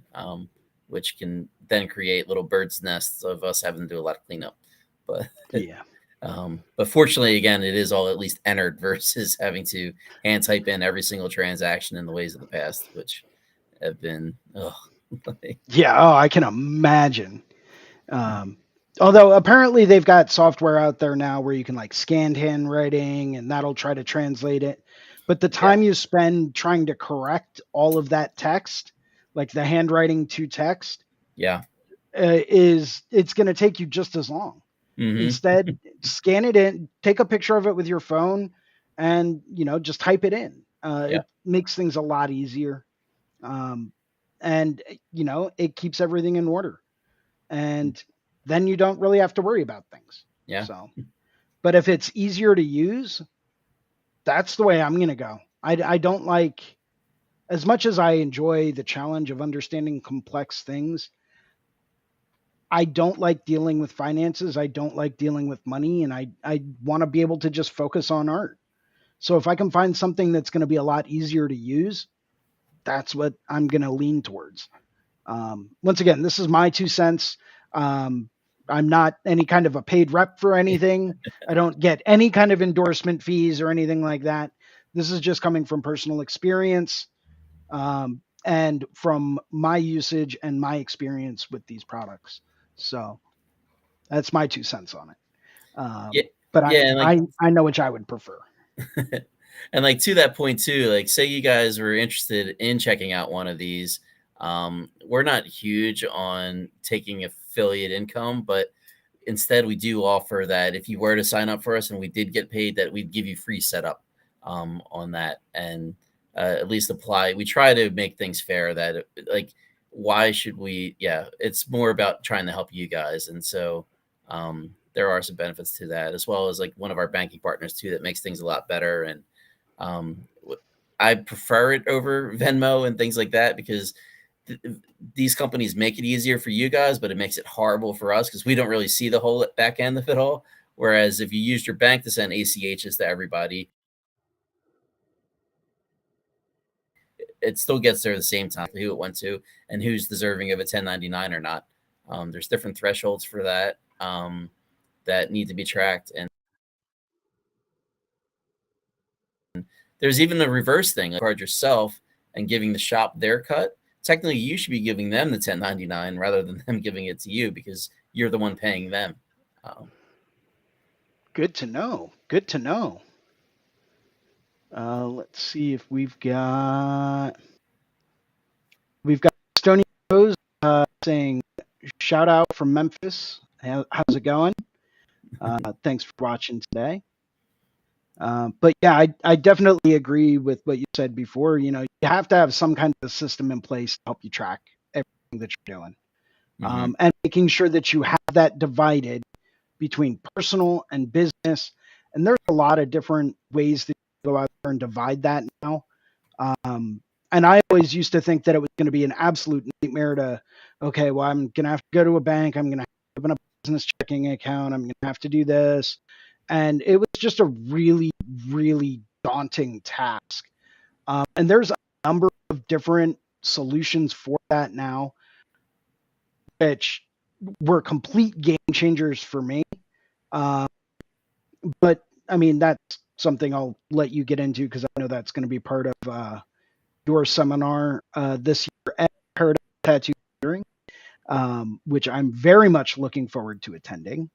which can then create little birds' nests of us having to do a lot of cleanup. But Yeah. but fortunately, again, it is all at least entered versus having to hand type in every single transaction in the ways of the past, which have been, oh, Yeah. Oh, I can imagine. Um, Although apparently they've got software out there now where you can like scan handwriting and that'll try to translate it. But the yeah, time you spend trying to correct all of that text, like the handwriting to text, yeah, is it's going to take you just as long. hmm, Instead, scan it in, take a picture of it with your phone, and just type it in. yeah, It makes things a lot easier, um, and it keeps everything in order. And then you don't really have to worry about things. yeah, So, but if it's easier to use, that's the way I'm going to go. I don't like, as much as I enjoy the challenge of understanding complex things, I don't like dealing with finances. I don't like dealing with money. And I want to be able to just focus on art. So if I can find something that's going to be a lot easier to use, that's what I'm going to lean towards. Once again, this is my 2 cents. Um, I'm not any kind of a paid rep for anything. I don't get any kind of endorsement fees or anything like that. This is just coming from personal experience, and from my usage and my experience with these products. So that's my 2 cents on it. yeah, But yeah, and like I know which I would prefer. and like to that point too, like say you guys were interested in checking out one of these. We're not huge on taking affiliate income, but instead we do offer that if you were to sign up for us and we did get paid, that we'd give you free setup on that, and at least apply. We try to make things fair. That like, why should we? Yeah, it's more about trying to help you guys, and so there are some benefits to that, as well as like one of our banking partners too that makes things a lot better. And um, I prefer it over Venmo and things like that because th- these companies make it easier for you guys, but it makes it horrible for us because we don't really see the whole back end of it all. Whereas if you used your bank to send ACHs to everybody, it still gets there at the same time who it went to and who's deserving of a 1099 or not. There's different thresholds for that that need to be tracked, and there's even the reverse thing, like charge yourself and giving the shop their cut. Technically, you should be giving them the 1099 rather than them giving it to you because you're the one paying them. Um, Good to know. Good to know. Let's see if we've got Stony Rose saying shout out from Memphis. How's it going? Thanks for watching today. But yeah, I definitely agree with what you said before. You know, you have to have some kind of system in place to help you track everything that you're doing, mhm. and making sure that you have that divided between personal and business. And there's a lot of different ways that you go out there and divide that now. Um, and I always used to think that it was going to be an absolute nightmare to, okay, well, I'm going to have to go to a bank. I'm going to open a business checking account. I'm going to have to do this. And it was just a really, really daunting task. And there's a number of different solutions for that now, which were complete game changers for me. Um, but I mean, that's something I'll let you get into because I know that's going to be part of your seminar this year at Paradigm Tattoo Hearing, which I'm very much looking forward to attending.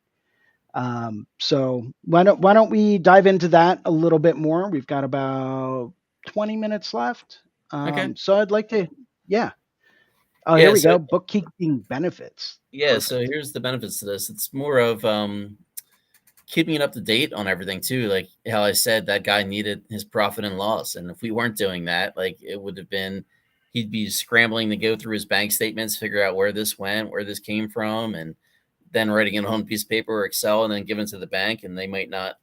So why don't we dive into that a little bit more? We've got about 20 minutes left. Okay. So I'd like to, yeah. Oh, here Yeah. we So go. Bookkeeping benefits. yeah. So Perfect. here's the benefits to this. It's more of keeping it up to date on everything too. Like how I said, that guy needed his profit and loss, and if we weren't doing that, like it would have been, he'd be scrambling to go through his bank statements, figure out where this went, where this came from, and then writing it on a piece of paper or Excel and then giving it to the bank, and they might not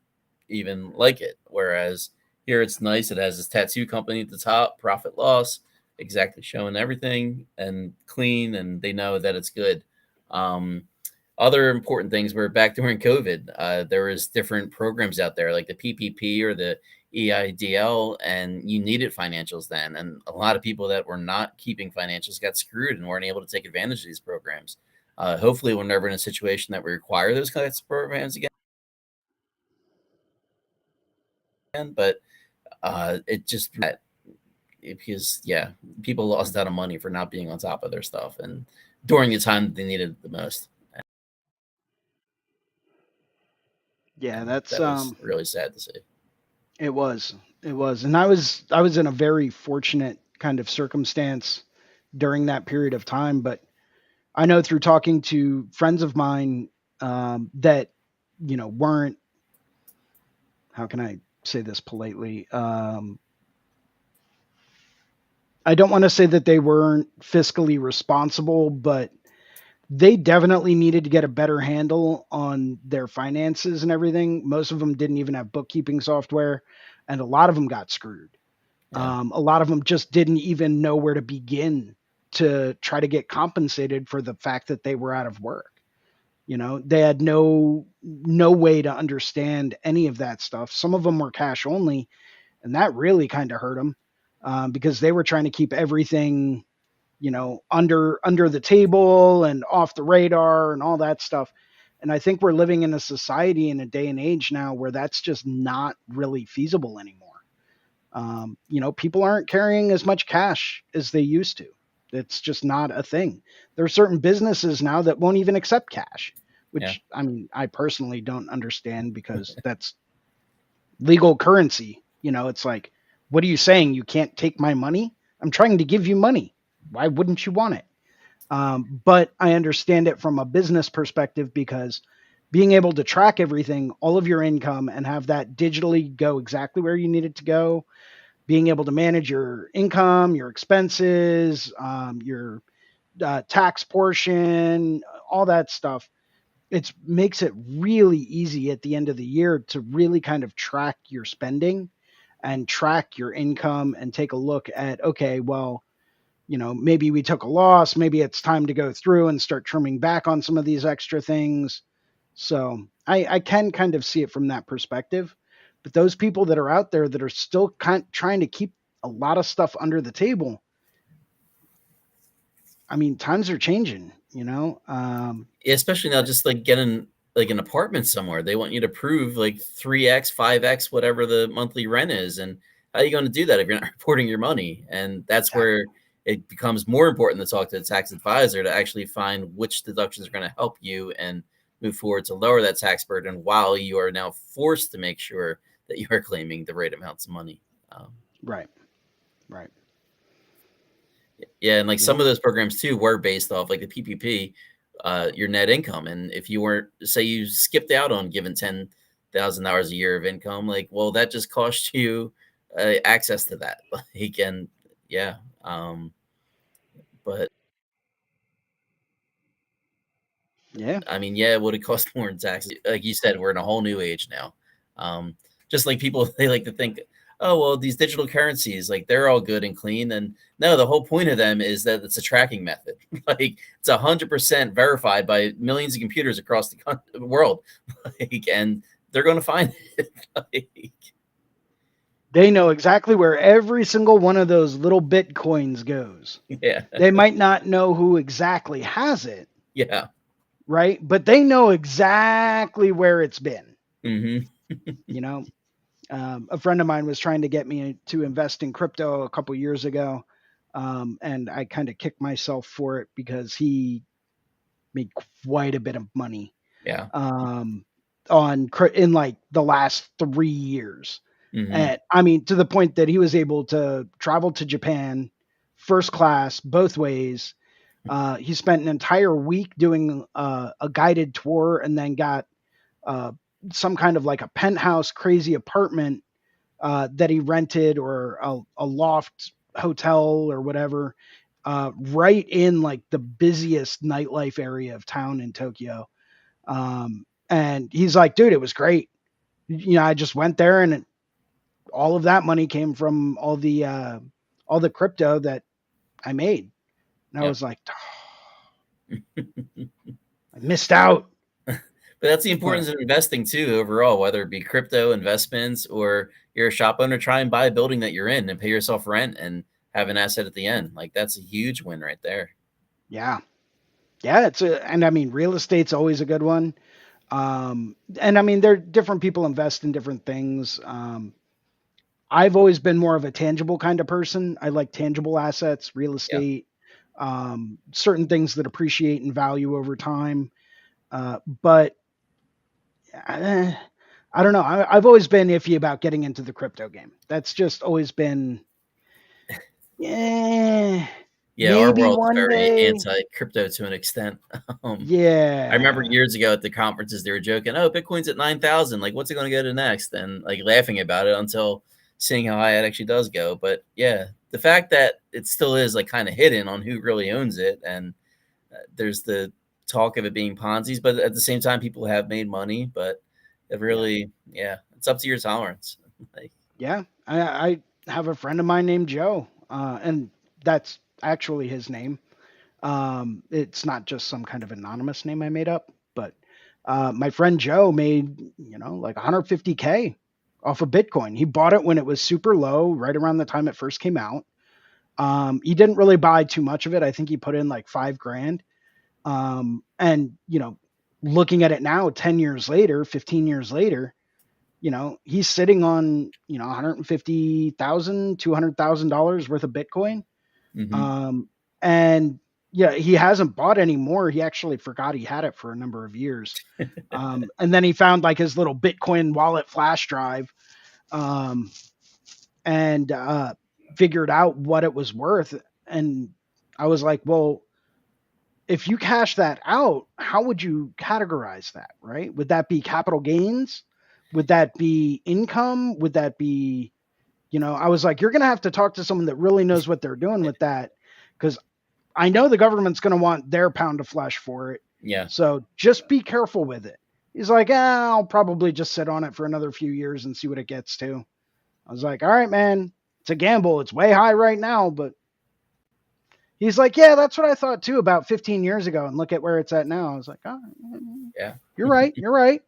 even like it. Whereas here it's nice. It has this tattoo company at the top, profit loss, exactly showing everything and clean, and they know that it's good. Um, Other important things were back during COVID. There was different programs out there like the PPP or the EIDL, and you needed financials then. And a lot of people that were not keeping financials got screwed and weren't able to take advantage of these programs. Hopefully, we're never in a situation that we require those kinds of programs again. But it just because yeah, people lost out of money for not being on top of their stuff and during the time that they needed it the most. Yeah, that's That was really sad to see. it was. It was. And I was in a very fortunate kind of circumstance during that period of time, but I know through talking to friends of mine that weren't, how can I say this politely? I don't want to say that they weren't fiscally responsible, but they definitely needed to get a better handle on their finances and everything. Most of them didn't even have bookkeeping software, and a lot of them got screwed. Yeah, A lot of them just didn't even know where to begin to try to get compensated for the fact that they were out of work. They had no way to understand any of that stuff. Some of them were cash only, and that really kind of hurt them because they were trying to keep everything under the table and off the radar and all that stuff. And I think we're living in a society in a day and age now where that's just not really feasible anymore. People aren't carrying as much cash as they used to. It's just not a thing. There are certain businesses now that won't even accept cash, yeah, which I mean, I personally don't understand because that's legal currency. It's like, what are you saying? You can't take my money? I'm trying to give you money. Why wouldn't you want it? But I understand it from a business perspective because being able to track everything, all of your income, and have that digitally go exactly where you need it to go, being able to manage your income, your expenses, your tax portion, all that stuff. It makes it really easy at the end of the year to really kind of track your spending and track your income and take a look at, okay, well, maybe we took a loss. Maybe it's time to go through and start trimming back on some of these extra things. So I can kind of see it from that perspective. But those people that are out there that are still trying to keep a lot of stuff under the table, I mean, times are changing. Yeah, especially now, just like getting like an apartment somewhere, they want you to prove like 3x, 5x, whatever the monthly rent is. And how are you going to do that if you're not reporting your money? And that's Exactly. where it becomes more important to talk to the tax advisor to actually find which deductions are going to help you and move forward to lower that tax burden while you are now forced to make sure that you are claiming the right amounts of money. Um, Right. Right. Yeah, and like some Yeah. of those programs too were based off like the PPP, your net income, and if you weren't, say, you skipped out on giving $10,000 a year of income, like, well, that just cost you access to that. Like, and yeah, but Yeah. I mean, yeah, it would have cost more in taxes. Like you said, we're in a whole new age now. Um, just like people, they like to think, oh, well, these digital currencies, like they're all good and clean. And no, the whole point of them is that it's a tracking method. Like it's 100% verified by millions of computers across the world. Like, and they're going to find it. Like, They know exactly where every single one of those little bitcoins goes. yeah, They might not know who exactly has it, yeah. right? But they know exactly where it's been. Hmm. You know, a friend of mine was trying to get me to invest in crypto a couple years ago, and I kind of kicked myself for it because he made quite a bit of money Yeah. um, in like the last 3 years. Hmm. And I mean, to the point that he was able to travel to Japan first class both ways. He spent an entire week doing a guided tour and then got uh, some kind of like a penthouse crazy apartment that he rented or a loft hotel or whatever, right in like the busiest nightlife area of town in Tokyo. And he's like, dude, it was great. I just went there and all of that money came from all the crypto that I made. And I Yep. was like, I missed out. But that's the But importance of investing too, overall, whether it be crypto investments or you're a shop owner, try and buy a building that you're in and pay yourself rent and have an asset at the end. Like that's a huge win right there. yeah, yeah, and I mean, real estate's always a good one. And I mean, there different people invest in different things. I've always been more of a tangible kind of person. I like tangible assets, real Yeah. estate, certain things that appreciate in value over time. But eh, I don't know. I've always been iffy about getting into the crypto game. That's just always been, yeah, Yeah, our maybe world is one very day. anti crypto to an extent. Um, I remember Yeah, years ago at the conferences, they were joking, "Oh, Bitcoin's at 9,000. Like, what's it going to go to next?" And like laughing about it until seeing how high it actually does go. But yeah, the fact that it still is like kind of hidden on who really owns it, and there's the talk of it being Ponzi's, but at the same time, people have made money. But it yeah, really, yeah, it's up to your tolerance. Like, yeah. I have a friend of mine named Joe, and that's actually his name. It's not just some kind of anonymous name I made up, but my friend Joe made, like 150K off of Bitcoin. He bought it when it was super low, right around the time it first came out. He didn't really buy too much of it. I think he put in like 5 grand. And, looking at it now, 10 years later, 15 years later, he's sitting on, 150,000, $200,000 worth of Bitcoin. mhm. Um, and yeah, he hasn't bought any more. He actually forgot he had it for a number of years. And then he found like his little Bitcoin wallet flash drive, um, and figured out what it was worth. And I was like, well, if you cash that out, how would you categorize that? Right? Would that be capital gains? Would that be income? Would that be, I was like, you're going to have to talk to someone that really knows what they're doing with that. Because I know the government's going to want their pound of flesh for it. Yeah. So just be careful with it. He's like, I'll probably just sit on it for another few years and see what it gets to. I was like, all right, man, it's a gamble. It's way high right now, but he's like, yeah, that's what I thought too about 15 years ago, and look at where it's at now. I was like, oh, Yeah. you're right, you're right.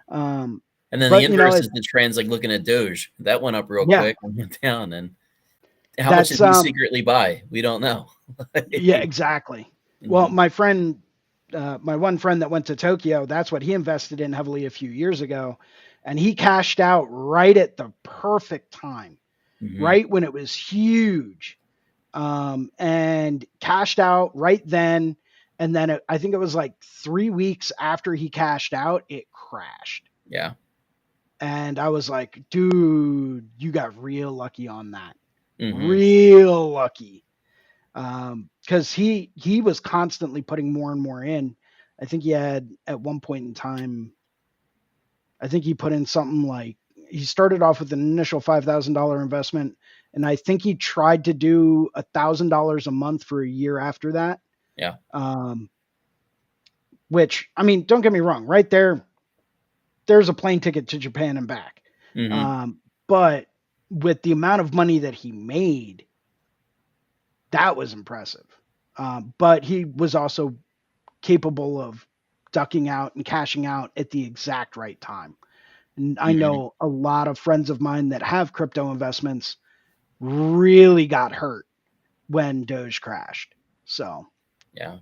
Um, And then the but inverse is the trends, like looking at Doge. That went up real yeah, quick and went down. And how much that's did he secretly buy? We don't know. yeah, exactly. Well, Hmm. my friend, my one friend that went to Tokyo, that's what he invested in heavily a few years ago, and he cashed out right at the perfect time, Hmm. right when it was huge, and cashed out right then. And then I think it was like 3 weeks after he cashed out, it crashed. Yeah. And I was like, dude, you got real lucky on that. Hmm. Real lucky. Because he was constantly putting more and more in. I think he had at one point in time, I think he put in something like he started off with an initial $5,000 investment, and I think he tried to do $1,000 a month for a year after that. Yeah. Um, which I mean, don't get me wrong, right there, there's a plane ticket to Japan and back. Hmm. But with the amount of money that he made, that was impressive. But he was also capable of ducking out and cashing out at the exact right time. And I Hmm. know a lot of friends of mine that have crypto investments really got hurt when Doge crashed. So, Yeah.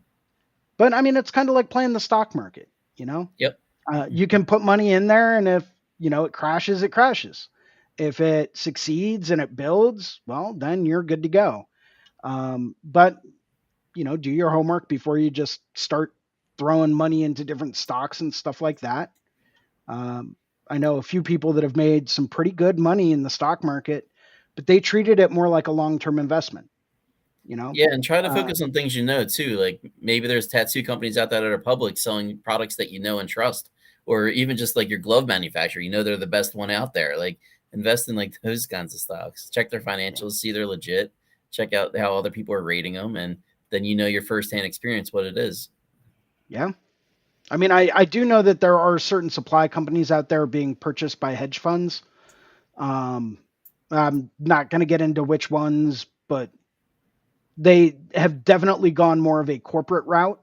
but I mean, it's kind of like playing the stock market, you know? Yep. You can put money in there, and if, it crashes, it crashes. If it succeeds and it builds, well, then you're good to go. But do your homework before you just start throwing money into different stocks and stuff like that. Um, I know a few people that have made some pretty good money in the stock market, but they treated it more like a long-term investment. You know, Yeah, and try to uh, focus on things you know too. Like maybe there's tattoo companies out there that are public selling products that you know and trust, or even just like your glove manufacturer. You know they're the best one out there. Like invest in like those kinds of stocks. Check their yeah, financials, see they're legit. Check out how other people are rating them, and then you know your firsthand experience what it is. yeah. I mean, I do know that there are certain supply companies out there being purchased by hedge funds. Um, I'm not going to get into which ones, but they have definitely gone more of a corporate route.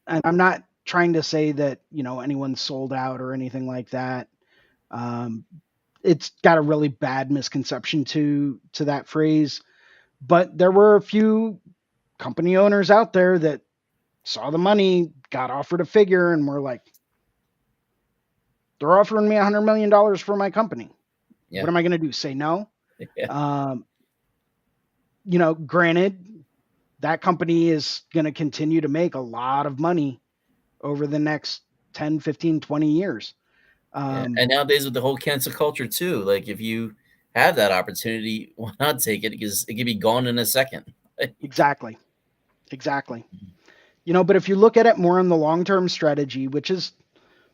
And I'm not trying to say that anyone's sold out or anything like that. Um, it's got a really bad misconception to that phrase, but there were a few company owners out there that saw the money, got offered a figure, and were like, "They're offering me $100 million for my company. What Yeah, am I going to do? Say no?" yeah, Um, Granted, that company is going to continue to make a lot of money over the next 10, 15, 20 years. yeah. Um, And nowadays with the whole cancel culture too, like if you have that opportunity, why not take it? Because it could be gone in a second. exactly. Exactly. But if you look at it more in the long term strategy, which is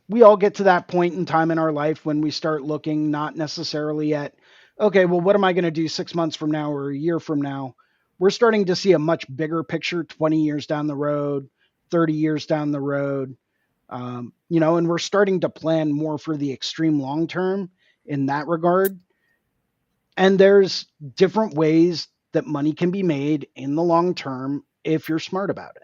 we all get to that point in time in our life when we start looking not necessarily at, okay, well, what am I going to do 6 months from now or a year from now? We're starting to see a much bigger picture 20 years down the road, 30 years down the road. And we're starting to plan more for the extreme long term in that regard. And there's different ways that money can be made in the long term if you're smart about it.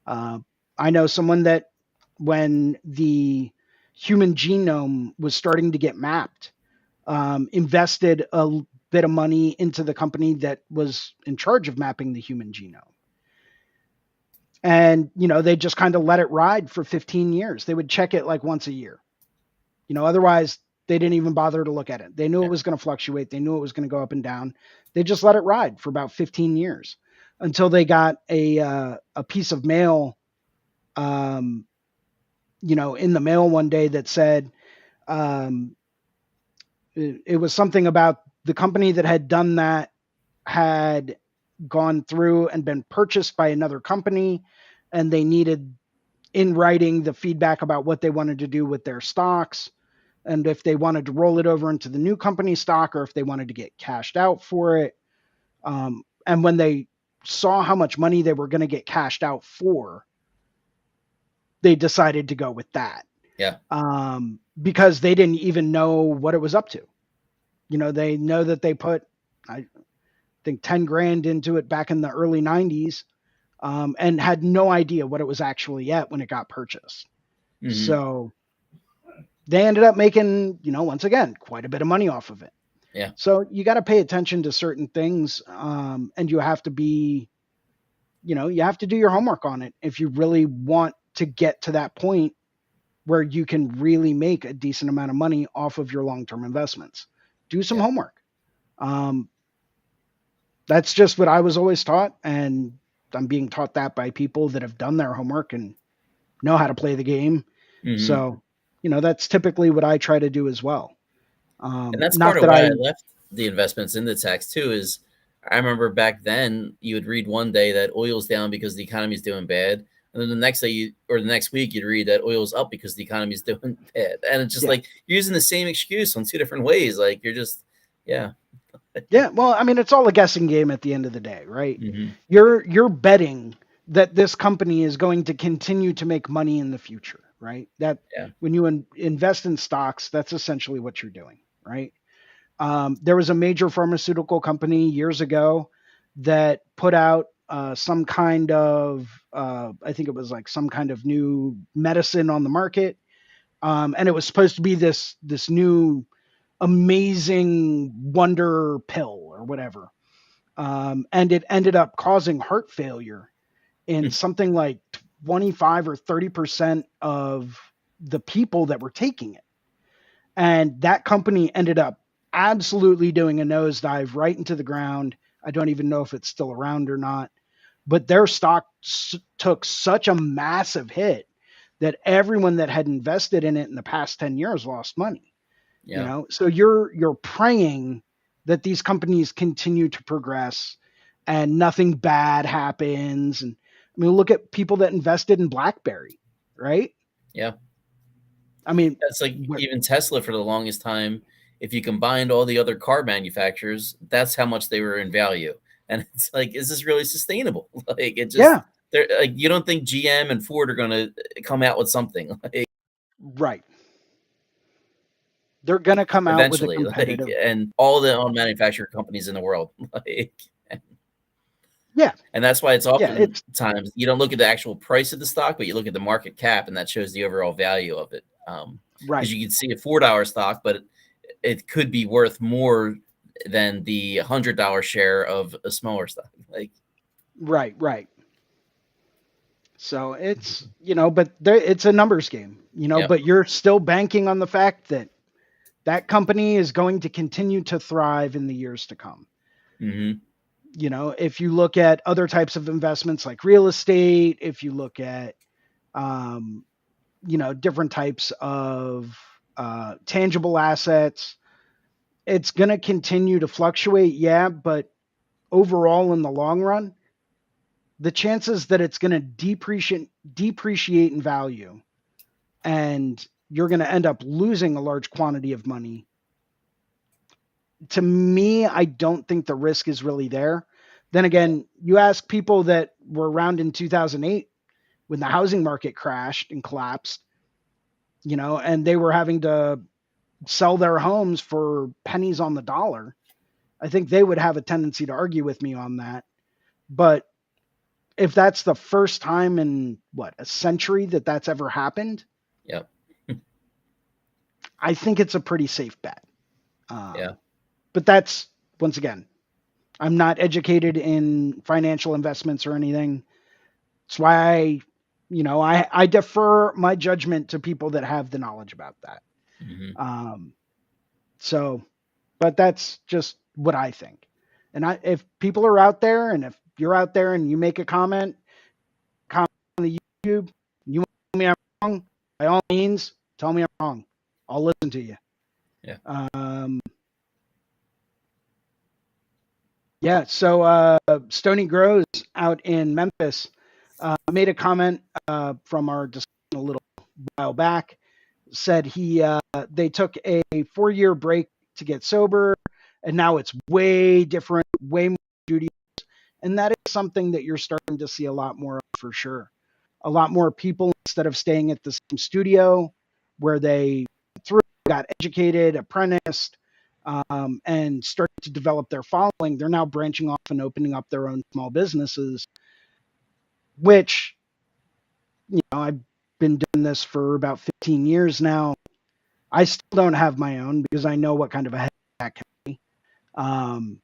Uh, I know someone that when the human genome was starting to get mapped, invested a bit of money into the company that was in charge of mapping the human genome. And, they just kind of let it ride for 15 years. They would check it like once a year. Otherwise, they didn't even bother to look at it. They knew it Yeah, was going to fluctuate, they knew it was going to go up and down. They just let it ride for about 15 years until they got a piece of mail um, in the mail one day that said um, it was something about the company that had done that had gone through and been purchased by another company, and they needed in writing the feedback about what they wanted to do with their stocks and if they wanted to roll it over into the new company stock or if they wanted to get cashed out for it. And when they saw how much money they were going to get cashed out for, they decided to go with that yeah, because they didn't even know what it was up to. They know that they put, I think, 10 grand into it back in the early 90s, and had no idea what it was actually at when it got purchased. Hmm. So they ended up making, once again, quite a bit of money off of it. Yeah. So you got to pay attention to certain things, and you have to be, you have to do your homework on it if you really want to get to that point where you can really make a decent amount of money off of your long-term investments. Do some Yeah. homework. Um, that's just what I was always taught, and I'm being taught that by people that have done their homework and know how to play the game. Hmm. So, that's typically what I try to do as well. And that's part Not of that why I I, left the investments in the tax too. Is I remember back then you would read one day that oil's down because the economy's doing bad, and then the next day or the next week you'd read that oil's up because the economy's doing bad, and it's just yeah, like you're using the same excuse on two different ways. Like you're just, yeah. yeah. Well, I mean, it's all a guessing game at the end of the day, right? Hmm. You're betting that this company is going to continue to make money in the future, right? That Yeah. when you invest in stocks, that's essentially what you're doing, right? There was a major pharmaceutical company years ago that put out some kind of, I think it was like some kind of new medicine on the market, and it was supposed to be this new amazing wonder pill or whatever, and it ended up causing heart failure in something like 25 or 30% of the people that were taking it. And that company ended up absolutely doing a nosedive right into the ground. I don't even know if it's still around or not, but their stock took such a massive hit that everyone that had invested in it in the past 10 years lost money. Yeah. So you're praying that these companies continue to progress and nothing bad happens. And I mean, look at people that invested in BlackBerry, right? Yeah. I mean, That's like even Tesla for the longest time. If you combined all the other car manufacturers, that's how much they were in value. And it's like, is this really sustainable? Like it just, yeah, they're like, you don't think GM and Ford are going to come out with something like right. They're going to come out with a eventually, like, competitive. and all the own manufacturer companies in the world, like, Yeah, and that's why it's yeah, it's oftentimes you don't look at the actual price of the stock, but you look at the market cap, and that shows the overall value of it. Because right, you can see a $4 stock, but it could be worth more than the $100 share of a smaller stock. Like, right, right. So it's, but it's a numbers game, yeah. but you're still banking on the fact that that company is going to continue to thrive in the years to come. Hmm. If you look at other types of investments like real estate, if you look at, um, different types of tangible assets, it's going to continue to fluctuate. Yeah. But overall, in the long run, the chances that it's going to depreciate in value and you're going to end up losing a large quantity of money, to me, I don't think the risk is really there. Then again, you ask people that were around in 2008 when the housing market crashed and collapsed, and they were having to sell their homes for pennies on the dollar. I think they would have a tendency to argue with me on that. But if that's the first time in a century that that's ever happened, Yep. I think it's a pretty safe bet. Yeah. But that's, once again, I'm not educated in financial investments or anything. That's why I defer my judgment to people that have the knowledge about that. Hmm. Um, so, but that's just what I think. And if people are out there, and if you're out there and you make a comment on the YouTube, and you want to tell me I'm wrong, by all means, tell me I'm wrong. I'll listen to you. Yeah. Um, yeah. So Stony Grows out in Memphis made a comment from our discussion a little while back. Said they took a 4-year break to get sober, and now it's way different, way more studios, and that is something that you're starting to see a lot more of for sure. A lot more people, instead of staying at the same studio where they through got educated, apprenticed, and starting to develop their following, they're now branching off and opening up their own small businesses, which, I've been doing this for about 15 years now. I still don't have my own because I know what kind of a headache that can be. Um,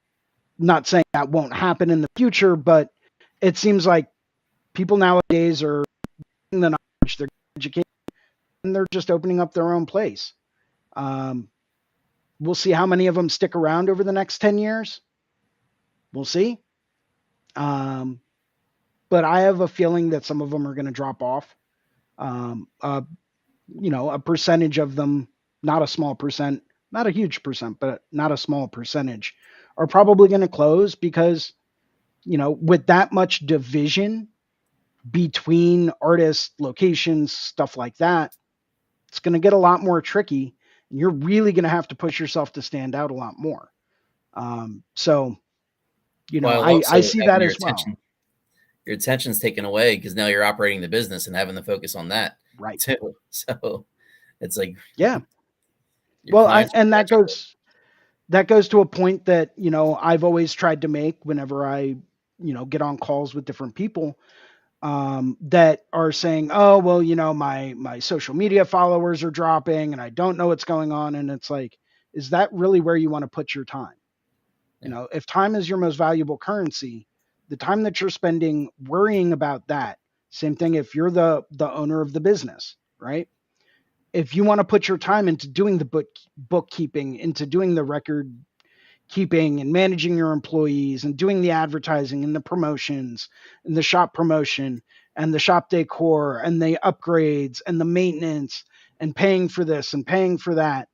Not saying that won't happen in the future, but it seems like people nowadays are getting the knowledge, they're educated, and they're just opening up their own place. Um, we'll see how many of them stick around over the next 10 years. We'll see. Um, but I have a feeling that some of them are going to drop off. Um, uh, a percentage of them, not a small percent, not a huge percent, but not a small percentage, are probably going to close because, with that much division between artists, locations, stuff like that, it's going to get a lot more tricky. And you're really going to have to push yourself to stand out a lot more. So, While I also see having that as well. your attention's taken away because now you're operating the business and having to focus on that Right. too. So it's like Yeah. your Well, clients are and that watching. goes to a point that, I've always tried to make whenever I, get on calls with different people, that are saying, oh, well, my social media followers are dropping and I don't know what's going on. And it's like, is that really where you want to put your time? Yeah. If time is your most valuable currency, the time that you're spending worrying about that, same thing if you're the owner of the business, right? If you want to put your time into doing the bookkeeping, into doing the record keeping and managing your employees and doing the advertising and the promotions and the shop promotion and the shop decor and the upgrades and the maintenance and paying for this and paying for that.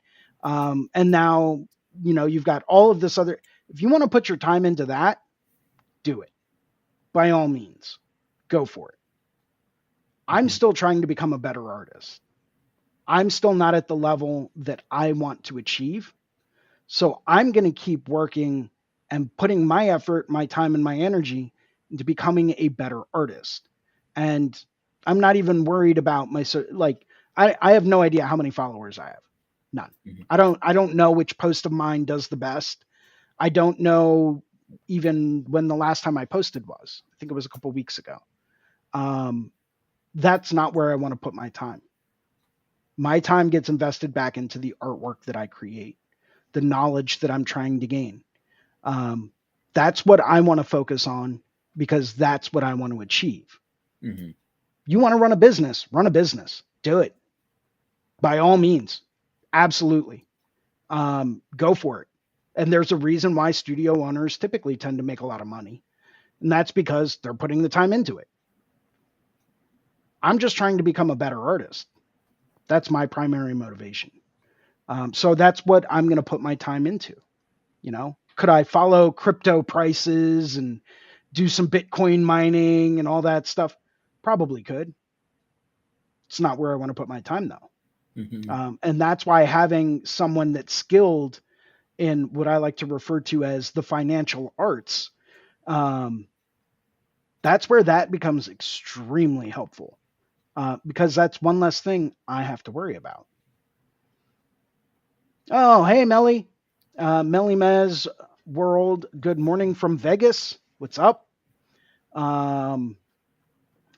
And now, you've got all of this other, if you want to put your time into that, do it by all means, go for it. I'm Mm-hmm. still trying to become a better artist. I'm still not at the level that I want to achieve. So I'm going to keep working and putting my effort, my time, and my energy into becoming a better artist. And I'm not even worried about like I have no idea how many followers I have. None. Mm-hmm. I don't know which post of mine does the best. I don't know even when the last time I posted was. I think it was a couple weeks ago. Um, that's not where I want to put my time. My time gets invested back into the artwork that I create, the knowledge that I'm trying to gain. Um, that's what I want to focus on because that's what I want to achieve. Mm-hmm. You want to run a business, do it by all means. Absolutely. Go for it. And there's a reason why studio owners typically tend to make a lot of money. And that's because they're putting the time into it. I'm just trying to become a better artist. That's my primary motivation. So that's what I'm going to put my time into. Could I follow crypto prices and do some Bitcoin mining and all that stuff? Probably could. It's not where I want to put my time though. Mm-hmm. And that's why having someone that's skilled in what I like to refer to as the financial arts, um, that's where that becomes extremely helpful, because that's one less thing I have to worry about. Oh, hey, Melly. Melly Mez World, good morning from Vegas. What's up? Um,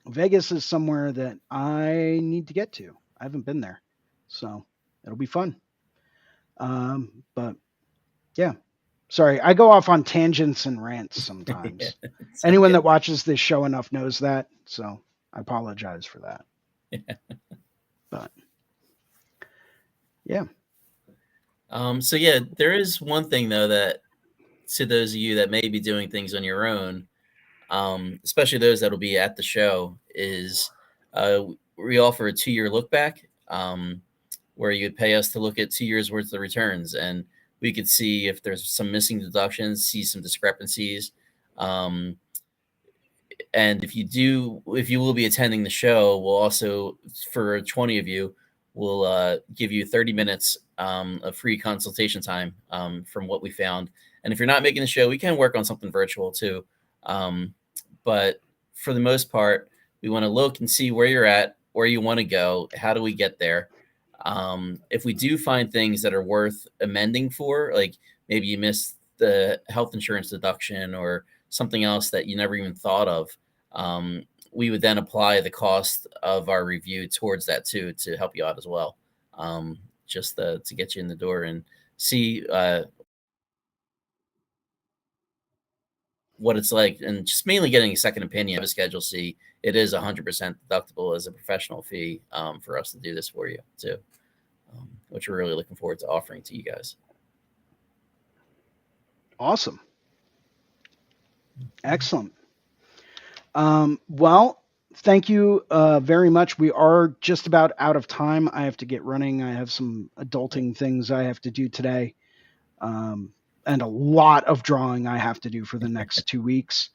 Vegas is somewhere that I need to get to. I haven't been there, so it'll be fun. But yeah, sorry, I go off on tangents and rants Yeah, sometimes. it's Anyone okay. that watches this show enough knows that, so I apologize for that. But yeah, So yeah, there is one thing though that to those of you that may be doing things on your own, especially those that'll be at the show, is we offer a 2-year look back, where you would pay us to look at 2 years worth of returns, and we could see if there's some missing deductions, see some discrepancies. Um, and if you will be attending the show, we'll also, for 20 of you, we'll give you 30 minutes of free consultation time from what we found. And if you're not making the show, we can work on something virtual too. Um, but for the most part, we want to look and see where you're at, where you want to go, how do we get there, If we do find things that are worth amending for, like maybe you missed the health insurance deduction or something else that you never even thought of, we would then apply the cost of our review towards that too to help you out as well, just to get you in the door and see what it's like, and just mainly getting a second opinion of a Schedule C. It is 100% deductible as a professional fee for us to do this for you too, which we're really looking forward to offering to you guys. Awesome. Excellent. Well, thank you very much. We are just about out of time. I have to get running. I have some adulting things I have to do today, and a lot of drawing I have to do for the next 2 weeks.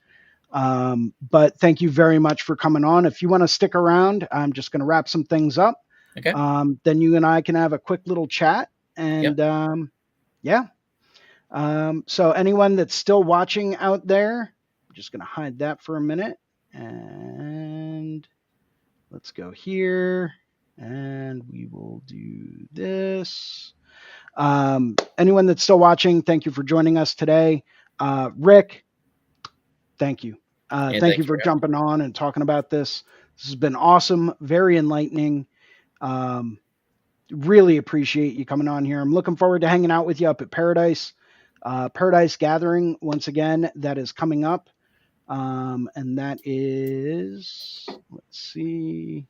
But thank you very much for coming on. If you want to stick around, I'm just going to wrap some things up. Okay. Then you and I can have a quick little chat. And Yep. yeah. So anyone that's still watching out there, I'm just going to hide that for a minute. And let's go here. And we will do this. Anyone that's still watching, thank you for joining us today. Rick, thank you. And Thank you thank you for for having jumping on and talking about this. This has been awesome, very enlightening. Um, really appreciate you coming on here. I'm looking forward to hanging out with you up at Paradise. Paradise Gathering, once again, that is coming up. And that is, let's see,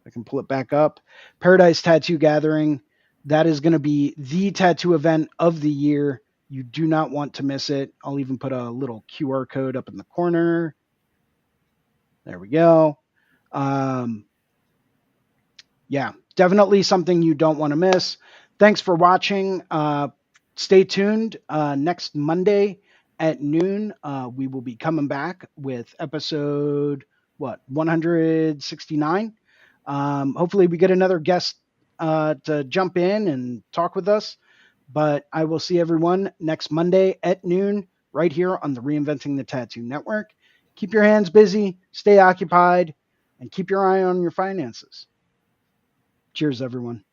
I can pull it back up. Paradise Tattoo Gathering. That is going to be the tattoo event of the year. You do not want to miss it. I'll even put a little QR code up in the corner. There we go. Yeah, definitely something you don't want to miss. Thanks for watching. Stay tuned. Next Monday at noon, we will be coming back with episode, 169. Hopefully, we get another guest to jump in and talk with us. But I will see everyone next Monday at noon right here on the Reinventing the Tattoo Network. Keep your hands busy, stay occupied, and keep your eye on your finances. Cheers, everyone.